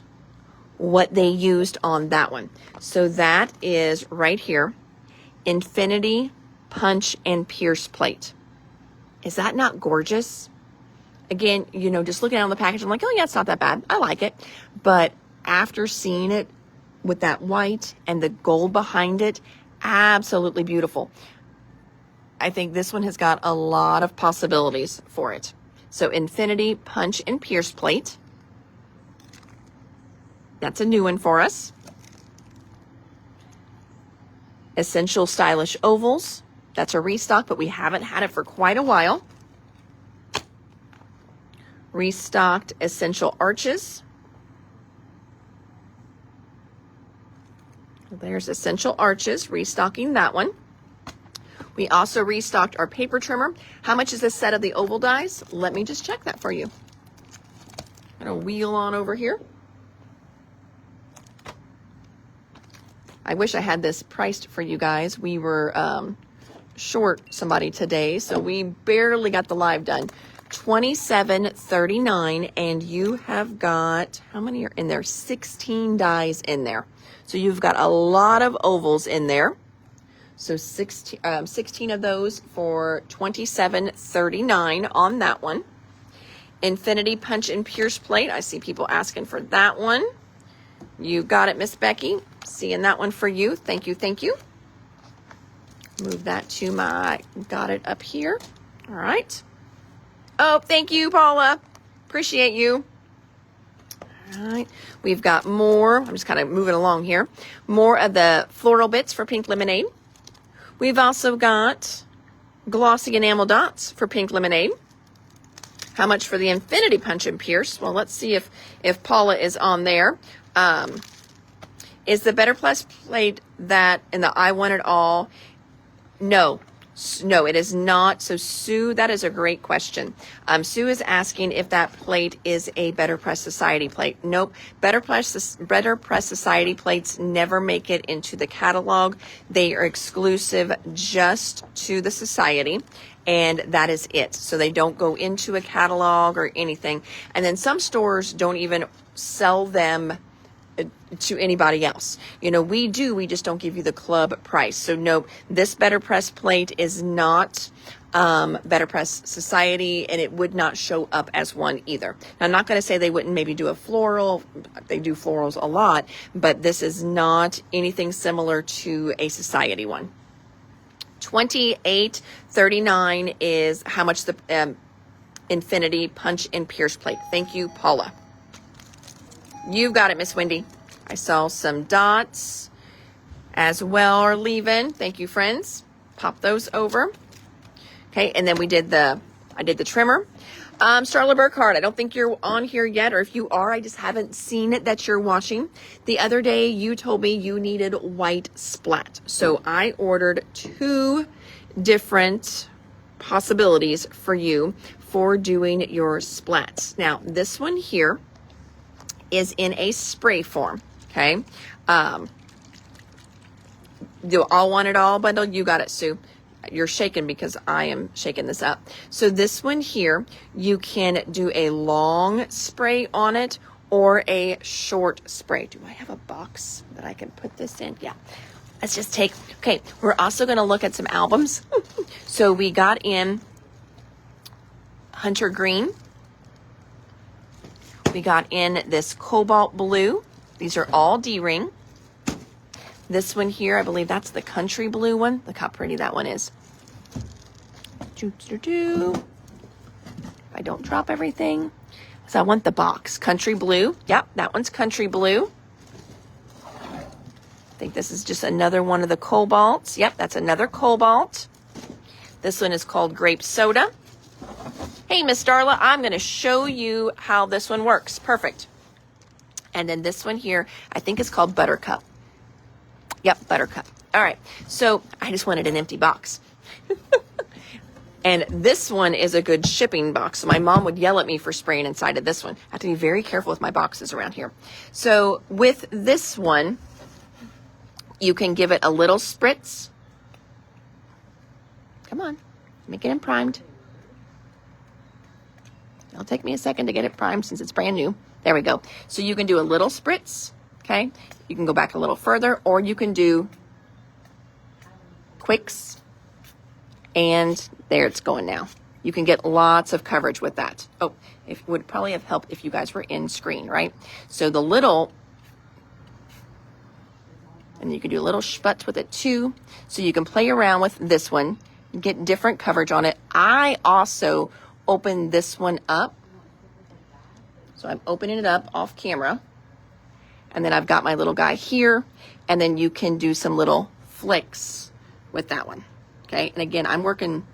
what they used on that one. So that is right here, Infinity Punch and Pierce Plate. Is that not gorgeous? Again, you know, just looking on the package, I'm like, oh yeah, it's not that bad. I like it. But after seeing it with that white and the gold behind it, absolutely beautiful. I think this one has got a lot of possibilities for it. So Infinity Punch and Pierce Plate. That's a new one for us. Essential Stylish Ovals. That's a restock, but we haven't had it for quite a while. Restocked Essential Arches. There's Essential Arches, restocking that one. We also restocked our paper trimmer. How much is this set of the oval dies? Let me just check that for you. I'm gonna wheel on over here. I wish I had this priced for you guys. We were short somebody today, so we barely got the live done. $27.39, and you have got, how many are in there? 16 dies in there. So you've got a lot of ovals in there. So 16 of those for $27.39 on that one. Infinity Punch and Pierce Plate. I see people asking for that one. You got it, Miss Becky. Seeing that one for you. Thank you, thank you. Move that to my, got it up here. All right. Oh, thank you, Paula. Appreciate you. All right. We've got more. I'm just kind of moving along here. More of the floral bits for Pink Lemonade. We've also got glossy enamel dots for Pink Lemonade. How much for the Infinity Punch and Pierce? Well, let's see if Paula is on there. Is the Better Plus Plate that in the I Want It All? No. No, it is not. So Sue, that is a great question. Sue is asking if that plate is a Better Press Society plate. Nope. Better Press Society plates never make it into the catalog. They are exclusive just to the society, and that is it. So they don't go into a catalog or anything. And then some stores don't even sell them to anybody else. You know, we just don't give you the club price. So no, this Better Press plate is not Better Press Society, and it would not show up as one either. Now, I'm not going to say they wouldn't maybe do a floral. They do florals a lot, but this is not anything similar to a society one. $28.39 is how much the Infinity Punch and Pierce plate. Thank you, Paula. You've got it, Miss Wendy. I saw some dots as well are leaving. Thank you, friends. Pop those over. Okay, and then I did the trimmer. Starla Burkhardt, I don't think you're on here yet, or if you are, I just haven't seen it that you're watching. The other day, you told me you needed white splat. So I ordered 2 different possibilities for you for doing your splats. Now, this one here is in a spray form, okay? Do all want it all bundle? You got it, Sue. You're shaking because I am shaking this up. So this one here, you can do a long spray on it or a short spray. Do I have a box that I can put this in? Yeah. Let's just take, okay, we're also going to look at some albums. So we got in Hunter Green. We got in this cobalt blue. These are all D-ring. This one here, I believe that's the country blue one. Look how pretty that one is. If I don't drop everything. So I want the box. Country blue. Yep, that one's country blue. I think this is just another one of the cobalts. Yep, that's another cobalt. This one is called grape soda. Hey, Miss Darla, I'm going to show you how this one works. Perfect. And then this one here, I think it's called Buttercup. Yep, Buttercup. All right. So I just wanted an empty box. And this one is a good shipping box. So my mom would yell at me for spraying inside of this one. I have to be very careful with my boxes around here. So with this one, you can give it a little spritz. Come on, make it primed. It'll take me a second to get it primed since it's brand new. There we go. So you can do a little spritz, okay? You can go back a little further, or you can do quicks, and there it's going now. You can get lots of coverage with that. Oh, it would probably have helped if you guys were in screen, right? So the little, and you can do little sputz with it too. So you can play around with this one, get different coverage on it. I also open this one up. So I'm opening it up off camera. And then I've got my little guy here. And then you can do some little flicks with that one. Okay. And again, I'm working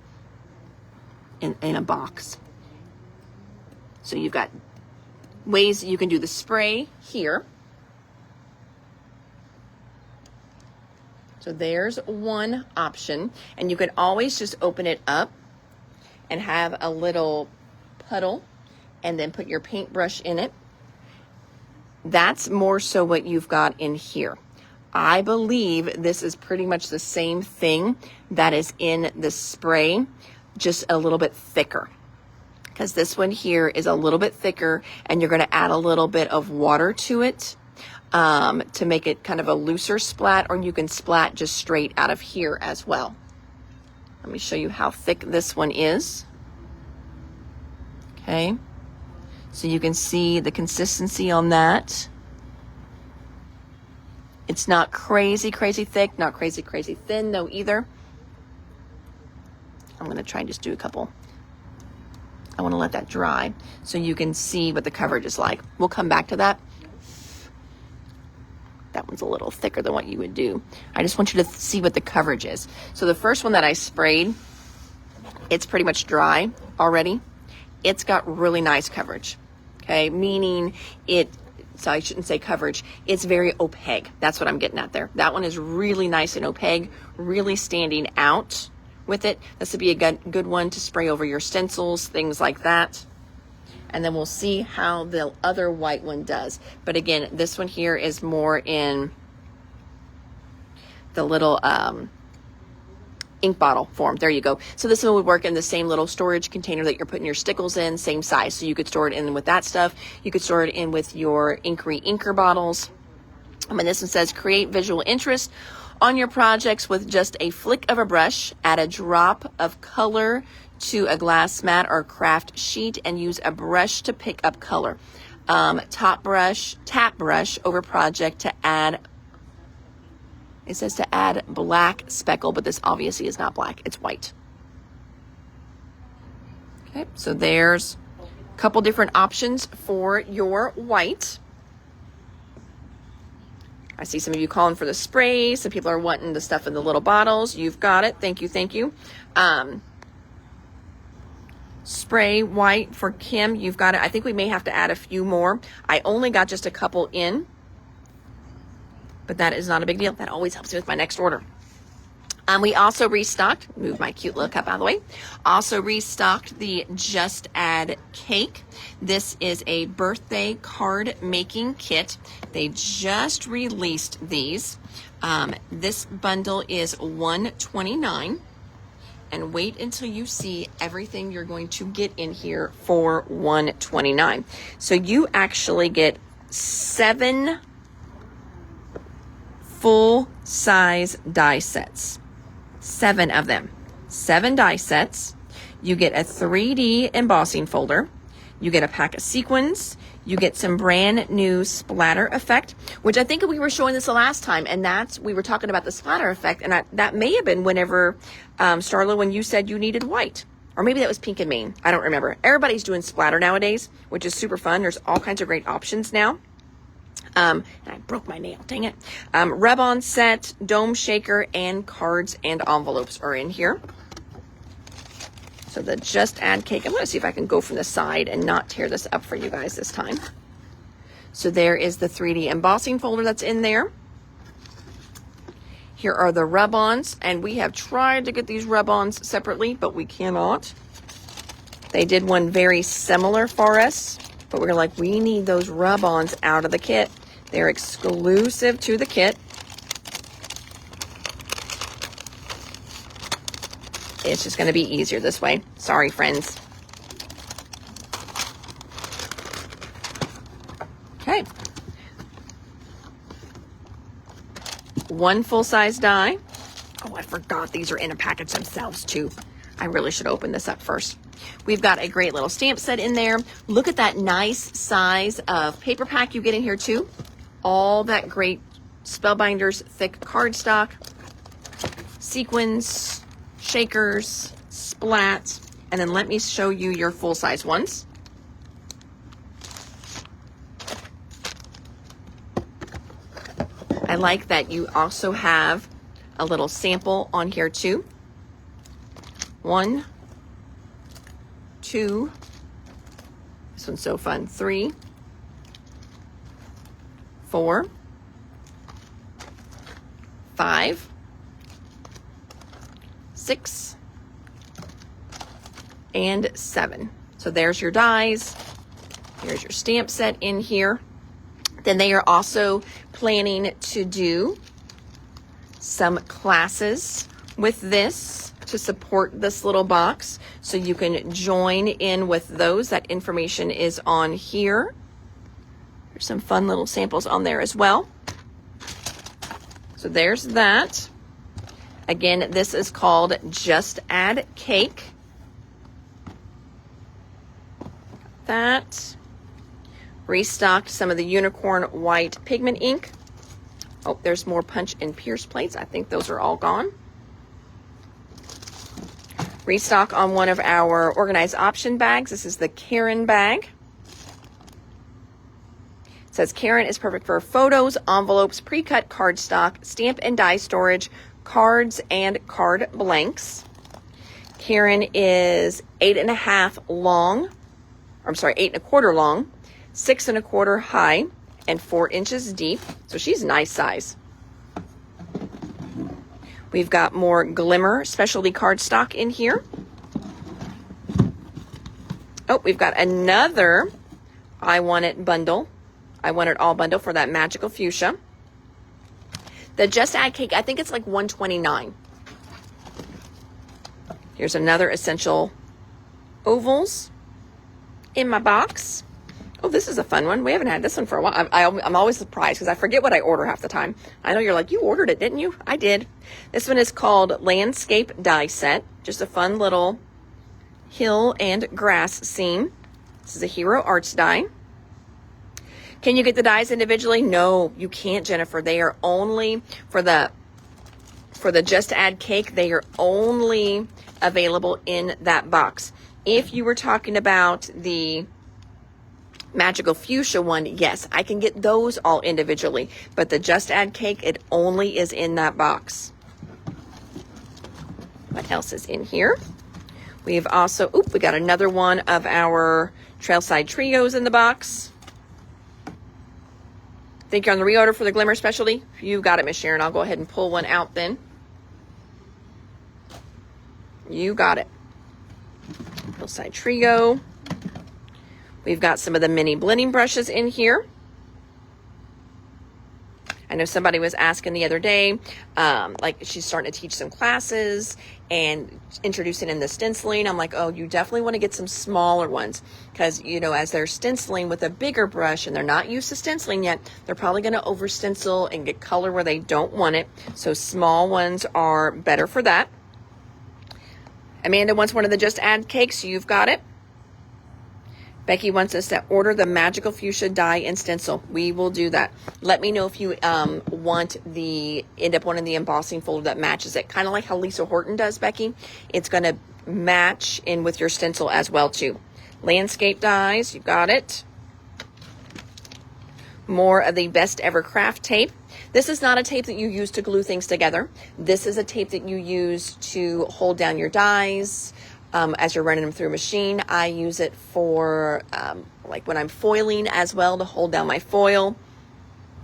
in a box. So you've got ways you can do the spray here. So there's one option. And you can always just open it up and have a little puddle and then put your paintbrush in it. That's more so what you've got in here. I believe this is pretty much the same thing that is in the spray, just a little bit thicker. Because this one here is a little bit thicker, and you're going to add a little bit of water to it to make it kind of a looser splat, or you can splat just straight out of here as well. Let me show you how thick this one is. Okay. So you can see the consistency on that. It's not crazy, crazy thick, not crazy, crazy thin though either. I'm going to try and just do a couple. I want to let that dry so you can see what the coverage is like. We'll come back to that. That one's a little thicker than what you would do. I just want you to see what the coverage is. So the first one that I sprayed, it's pretty much dry already. It's got really nice coverage, okay? Meaning so I shouldn't say coverage, it's very opaque. That's what I'm getting at there. That one is really nice and opaque, really standing out with it. This would be a good one to spray over your stencils, things like that. And then we'll see how the other white one does. But again, this one here is more in the little ink bottle form. There you go. So this one would work in the same little storage container that you're putting your stickles in, same size. So you could store it in with that stuff. You could store it in with your Inkery inker bottles. And this one says, create visual interest on your projects with just a flick of a brush. Add a drop of color to a glass mat or craft sheet and use a brush to pick up color. Tap brush over project to add. It says to add black speckle, but this obviously is not black, it's white. Okay, so there's a couple different options for your white. I see some of you calling for the spray. Some people are wanting the stuff in the little bottles. You've got it. Thank you, thank you. Spray white for Kim. You've got it. I think we may have to add a few more. I only got just a couple in, but that is not a big deal. That always helps me with my next order. We also restocked, move my cute little cup out of the way, also restocked the Just Add cake. This is a birthday card making kit. They just released these. This bundle is $129. And wait until you see everything you're going to get in here for $129. So you actually get 7 full-size die sets. 7 of them. 7 die sets. You get a 3D embossing folder. You get a pack of sequins. You get some brand new splatter effect, which I think we were showing this the last time, and we were talking about the splatter effect, and that may have been whenever, Starla, when you said you needed white. Or maybe that was pink and main. I don't remember. Everybody's doing splatter nowadays, which is super fun. There's all kinds of great options now. And I broke my nail, dang it. Rub-on set, dome shaker, and cards and envelopes are in here. So the Just Add cake, I'm going to see if I can go from the side and not tear this up for you guys this time. So there is the 3D embossing folder that's in there. Here are the rub-ons, and we have tried to get these rub-ons separately, but we cannot. They did one very similar for us, but we're like, we need those rub-ons out of the kit. They're exclusive to the kit. It's just going to be easier this way. Sorry, friends. Okay. 1 full-size die. Oh, I forgot these are in a package themselves too. I really should open this up first. We've got a great little stamp set in there. Look at that nice size of paper pack you get in here too. All that great Spellbinders thick cardstock, sequins, shakers, splat, and then let me show you your full-size ones. I like that you also have a little sample on here too. 1, 2, this one's so fun, 3, 4, 5, 6, and 7. So there's your dies. Here's your stamp set in here. Then they are also planning to do some classes with this to support this little box. So you can join in with those. That information is on here. There's some fun little samples on there as well. So there's that. Again, this is called Just Add Cake. That. Restocked some of the unicorn white pigment ink. Oh, there's more punch and pierce plates. I think those are all gone. Restock on one of our organized option bags. This is the Karen bag. It says Karen is perfect for photos, envelopes, pre-cut cardstock, stamp and die storage, cards, and card blanks. Karen is 8.5 long. I'm sorry, 8.25 long, 6.25 high, and 4 inches deep. So she's a nice size. We've got more Glimmer specialty cardstock in here. Oh, we've got another I Want It bundle. I Want It All bundle for that magical fuchsia. The Just Add cake, I think it's like $129. Here's another essential ovals in my box. Oh, this is a fun one. We haven't had this one for a while. I'm always surprised because I forget what I order half the time. I know you're like, you ordered it, didn't you? I did. This one is called Landscape Die Set. Just a fun little hill and grass scene. This is a Hero Arts die. Can you get the dies individually? No, you can't, Jennifer. They are only for the Just Add cake. They are only available in that box. If you were talking about the Magical Fuchsia one, yes, I can get those all individually, but the Just Add cake, it only is in that box. What else is in here? We've also, we got another one of our Trailside Trios in the box. Think you're on the reorder for the Glimmer specialty? You got it, Miss Sharon. I'll go ahead and pull one out then. You got it. Trailside Trio. We've got some of the mini blending brushes in here. I know somebody was asking the other day, like she's starting to teach some classes and introducing in the stenciling. I'm like, oh, you definitely want to get some smaller ones because, you know, as they're stenciling with a bigger brush and they're not used to stenciling yet, they're probably going to over stencil and get color where they don't want it. So small ones are better for that. Amanda wants one of the Just Add cakes. You've got it. Becky wants us to order the Magical Fuchsia die and stencil. We will do that. Let me know if you end up wanting the embossing folder that matches it. Kind of like how Lisa Horton does, Becky. It's going to match in with your stencil as well, too. Landscape dies. You got it. More of the Best Ever Craft tape. This is not a tape that you use to glue things together. This is a tape that you use to hold down your dies. As you're running them through a machine. I use it for like when I'm foiling as well to hold down my foil.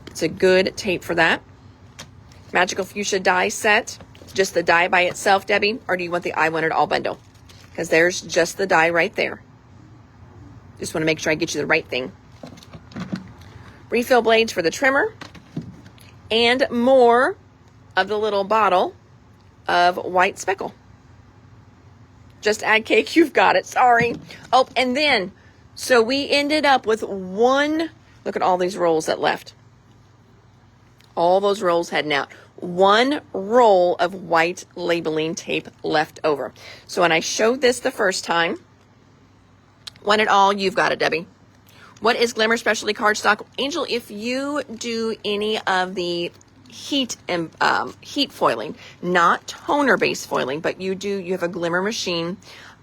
It's a good tape for that. Magical Fuchsia die set. Just the die by itself, Debbie, or do you want the I Want It All bundle? Because there's just the die right there. Just want to make sure I get you the right thing. Refill blades for the trimmer. And more of the little bottle of white speckle. Just Add cake, you've got it. Sorry. Oh, and then, so we ended up with one, look at all these rolls that left. All those rolls heading out. One roll of white labeling tape left over. So when I showed this the first time, Want It All, you've got it, Debbie. What is Glimmer Specialty Cardstock? Angel, if you do any of the heat and heat foiling, not toner based foiling, but you have a Glimmer machine,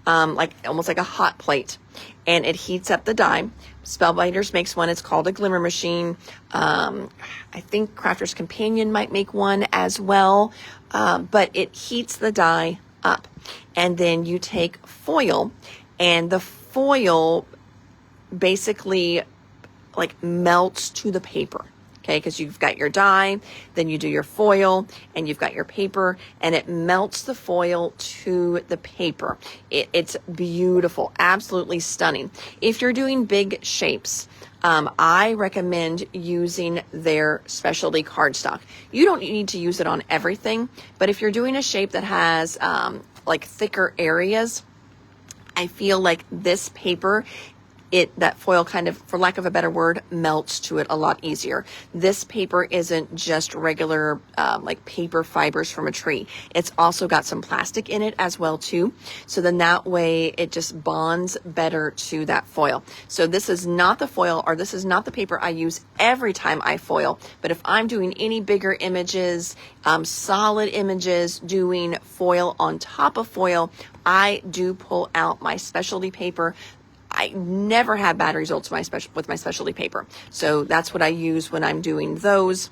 like almost like a hot plate, and it heats up the die. Spellbinders makes one. It's called a Glimmer machine. I think Crafter's Companion might make one as well, but it heats the die up, and then you take foil, and the foil basically like melts to the paper. Okay, because you've got your die, then you do your foil, and you've got your paper, and it melts the foil to the paper. It's beautiful, absolutely stunning. If you're doing big shapes, I recommend using their specialty cardstock. You don't need to use it on everything, but if you're doing a shape that has like thicker areas, I feel like this paper, that foil kind of, for lack of a better word, melts to it a lot easier. This paper isn't just regular like paper fibers from a tree. It's also got some plastic in it as well too. So then that way it just bonds better to that foil. So this is not the foil, or this is not the paper I use every time I foil. But if I'm doing any bigger images, solid images, doing foil on top of foil, I do pull out my specialty paper. I never have bad results with my specialty paper. So that's what I use when I'm doing those.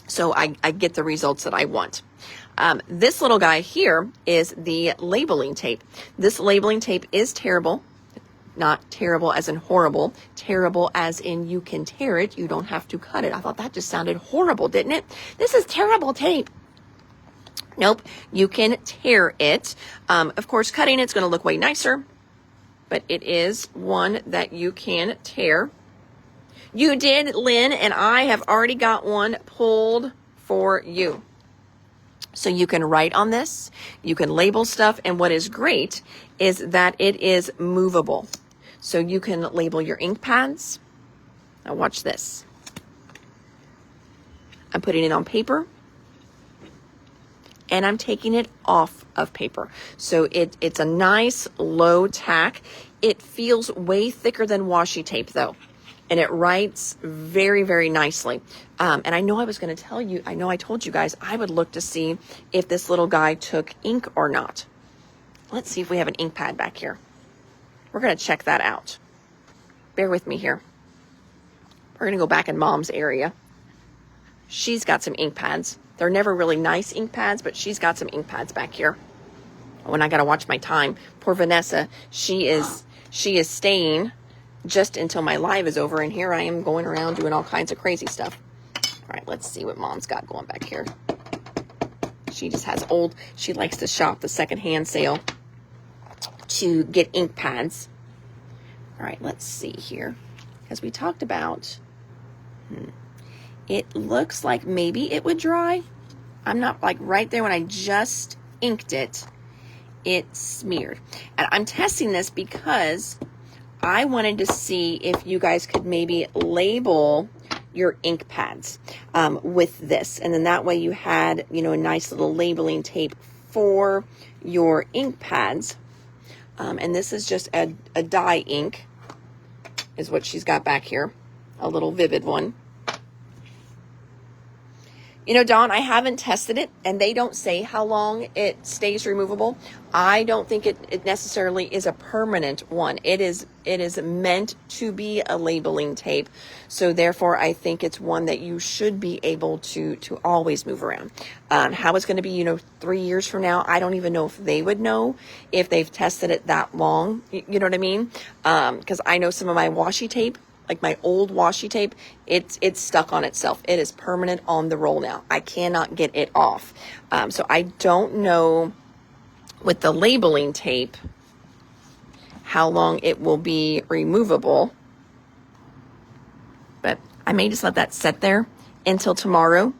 So I get the results that I want. This little guy here is the labeling tape. This labeling tape is terrible. Not terrible as in horrible. Terrible as in you can tear it. You don't have to cut it. I thought that just sounded horrible, didn't it? This is terrible tape. Nope, you can tear it. Of course, cutting it's going to look way nicer, but it is one that you can tear. You did, Lynn, and I have already got one pulled for you. So you can write on this, you can label stuff, and what is great is that it is movable. So you can label your ink pads. Now watch this. I'm putting it on paper, and I'm taking it off of paper. So it's a nice low tack. It feels way thicker than washi tape though. And it writes very, very nicely. And I know I was going to tell you, I know I told you guys, I would look to see if this little guy took ink or not. Let's see if we have an ink pad back here. We're going to check that out. Bear with me here. We're going to go back in Mom's area. She's got some ink pads. They're never really nice ink pads, but she's got some ink pads back here. Oh, and I got to watch my time. Poor Vanessa, she is staying just until my live is over, and here I am going around doing all kinds of crazy stuff. All right, let's see what Mom's got going back here. She just has she likes to shop the secondhand sale to get ink pads. All right, let's see here. As we talked about, it looks like maybe it would dry. I'm not like right there when I just inked it, it smeared. And I'm testing this because I wanted to see if you guys could maybe label your ink pads with this. And then that way you had, a nice little labeling tape for your ink pads. And this is just a dye ink is what she's got back here. A little vivid one. Dawn, I haven't tested it, and they don't say how long it stays removable. I don't think it necessarily is a permanent one. It is meant to be a labeling tape. So therefore, I think it's one that you should be able to always move around. How it's going to be, 3 years from now, I don't even know if they would know if they've tested it that long. You know what I mean? Because I know some of my washi tape, like my old washi tape, it's stuck on itself. It is permanent on the roll now. I cannot get it off. So I don't know with the labeling tape how long it will be removable. But I may just let that sit there until tomorrow,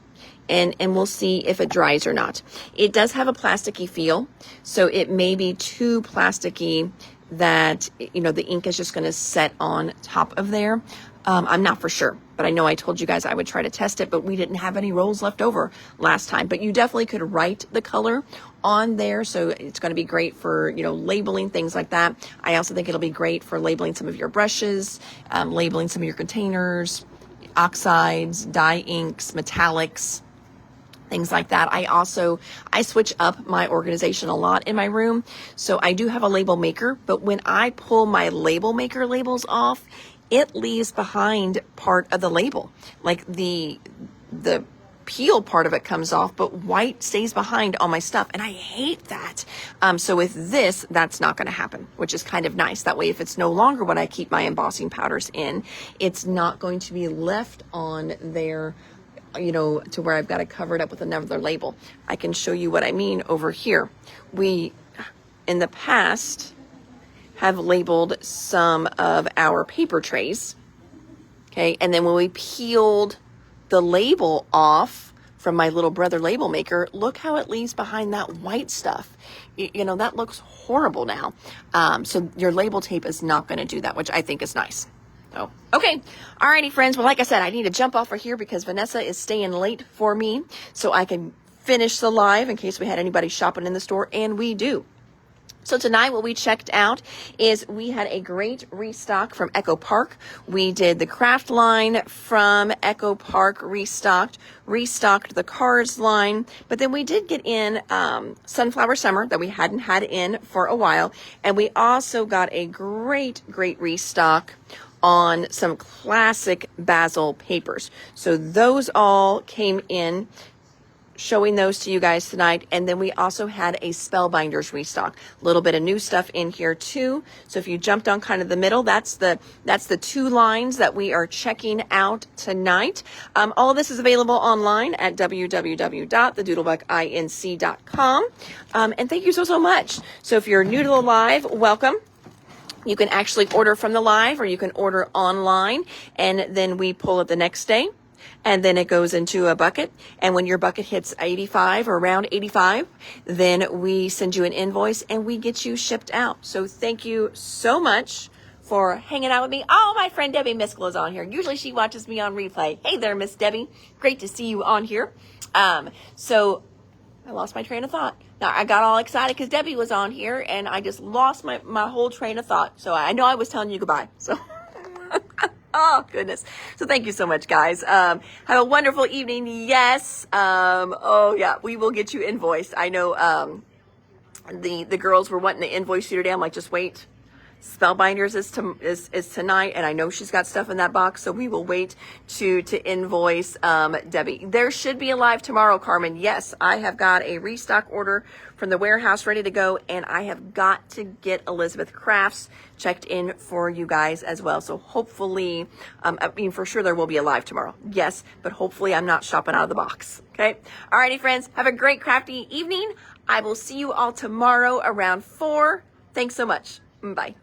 and we'll see if it dries or not. It does have a plasticky feel, so it may be too plasticky that, the ink is just going to set on top of there. I'm not for sure, but I know I told you guys I would try to test it, but we didn't have any rolls left over last time. But you definitely could write the color on there, so it's going to be great for, labeling things like that. I also think it'll be great for labeling some of your brushes, labeling some of your containers, oxides, dye inks, metallics, things like that. I switch up my organization a lot in my room. So I do have a label maker, but when I pull my label maker labels off, it leaves behind part of the label. Like the peel part of it comes off, but white stays behind on my stuff. And I hate that. So with this, that's not going to happen, which is kind of nice. That way, if it's no longer what I keep my embossing powders in, it's not going to be left on there, to where I've got to cover it up with another label. I can show you what I mean over here. We, in the past, have labeled some of our paper trays. Okay, and then when we peeled the label off from my little brother label maker, look how it leaves behind that white stuff. That looks horrible now. So your label tape is not going to do that, which I think is nice. So, okay. Alrighty, friends. Well, like I said, I need to jump off of here because Vanessa is staying late for me so I can finish the live in case we had anybody shopping in the store, and we do. So tonight what we checked out is we had a great restock from Echo Park. We did the craft line from Echo Park restocked the cards line, but then we did get in Sunflower Summer that we hadn't had in for a while, and we also got a great restock on some classic basil papers. So those all came in. showing those to you guys tonight. And then we also had a Spellbinders restock. A little bit of new stuff in here too. So if you jumped on kind of the middle, that's the 2 lines that we are checking out tonight. All of this is available online at www.thedoodlebuginc.com. And thank you so much. So if you're new to the live, welcome. You can actually order from the live, or you can order online, and then we pull it the next day. And then it goes into a bucket. And when your bucket hits 85 or around 85, then we send you an invoice and we get you shipped out. So thank you so much for hanging out with me. Oh, my friend Debbie Miskell is on here. Usually she watches me on replay. Hey there, Miss Debbie. Great to see you on here. So I lost my train of thought. Now, I got all excited because Debbie was on here, and I just lost my whole train of thought. So I know I was telling you goodbye. So... Oh, goodness. So thank you so much, guys. Have a wonderful evening. Yes. Oh, yeah, we will get you invoiced. I know the girls were wanting to invoice you today. I'm like, just wait. Spellbinders is tonight, and I know she's got stuff in that box, so we will wait to invoice Debbie. There should be a live tomorrow, Carmen. Yes, I have got a restock order from the warehouse ready to go, and I have got to get Elizabeth Crafts checked in for you guys as well. So hopefully, I mean, for sure there will be a live tomorrow. Yes, but hopefully I'm not shopping out of the box. Okay. Alrighty, friends. Have a great crafty evening. I will see you all tomorrow around 4. Thanks so much. Bye.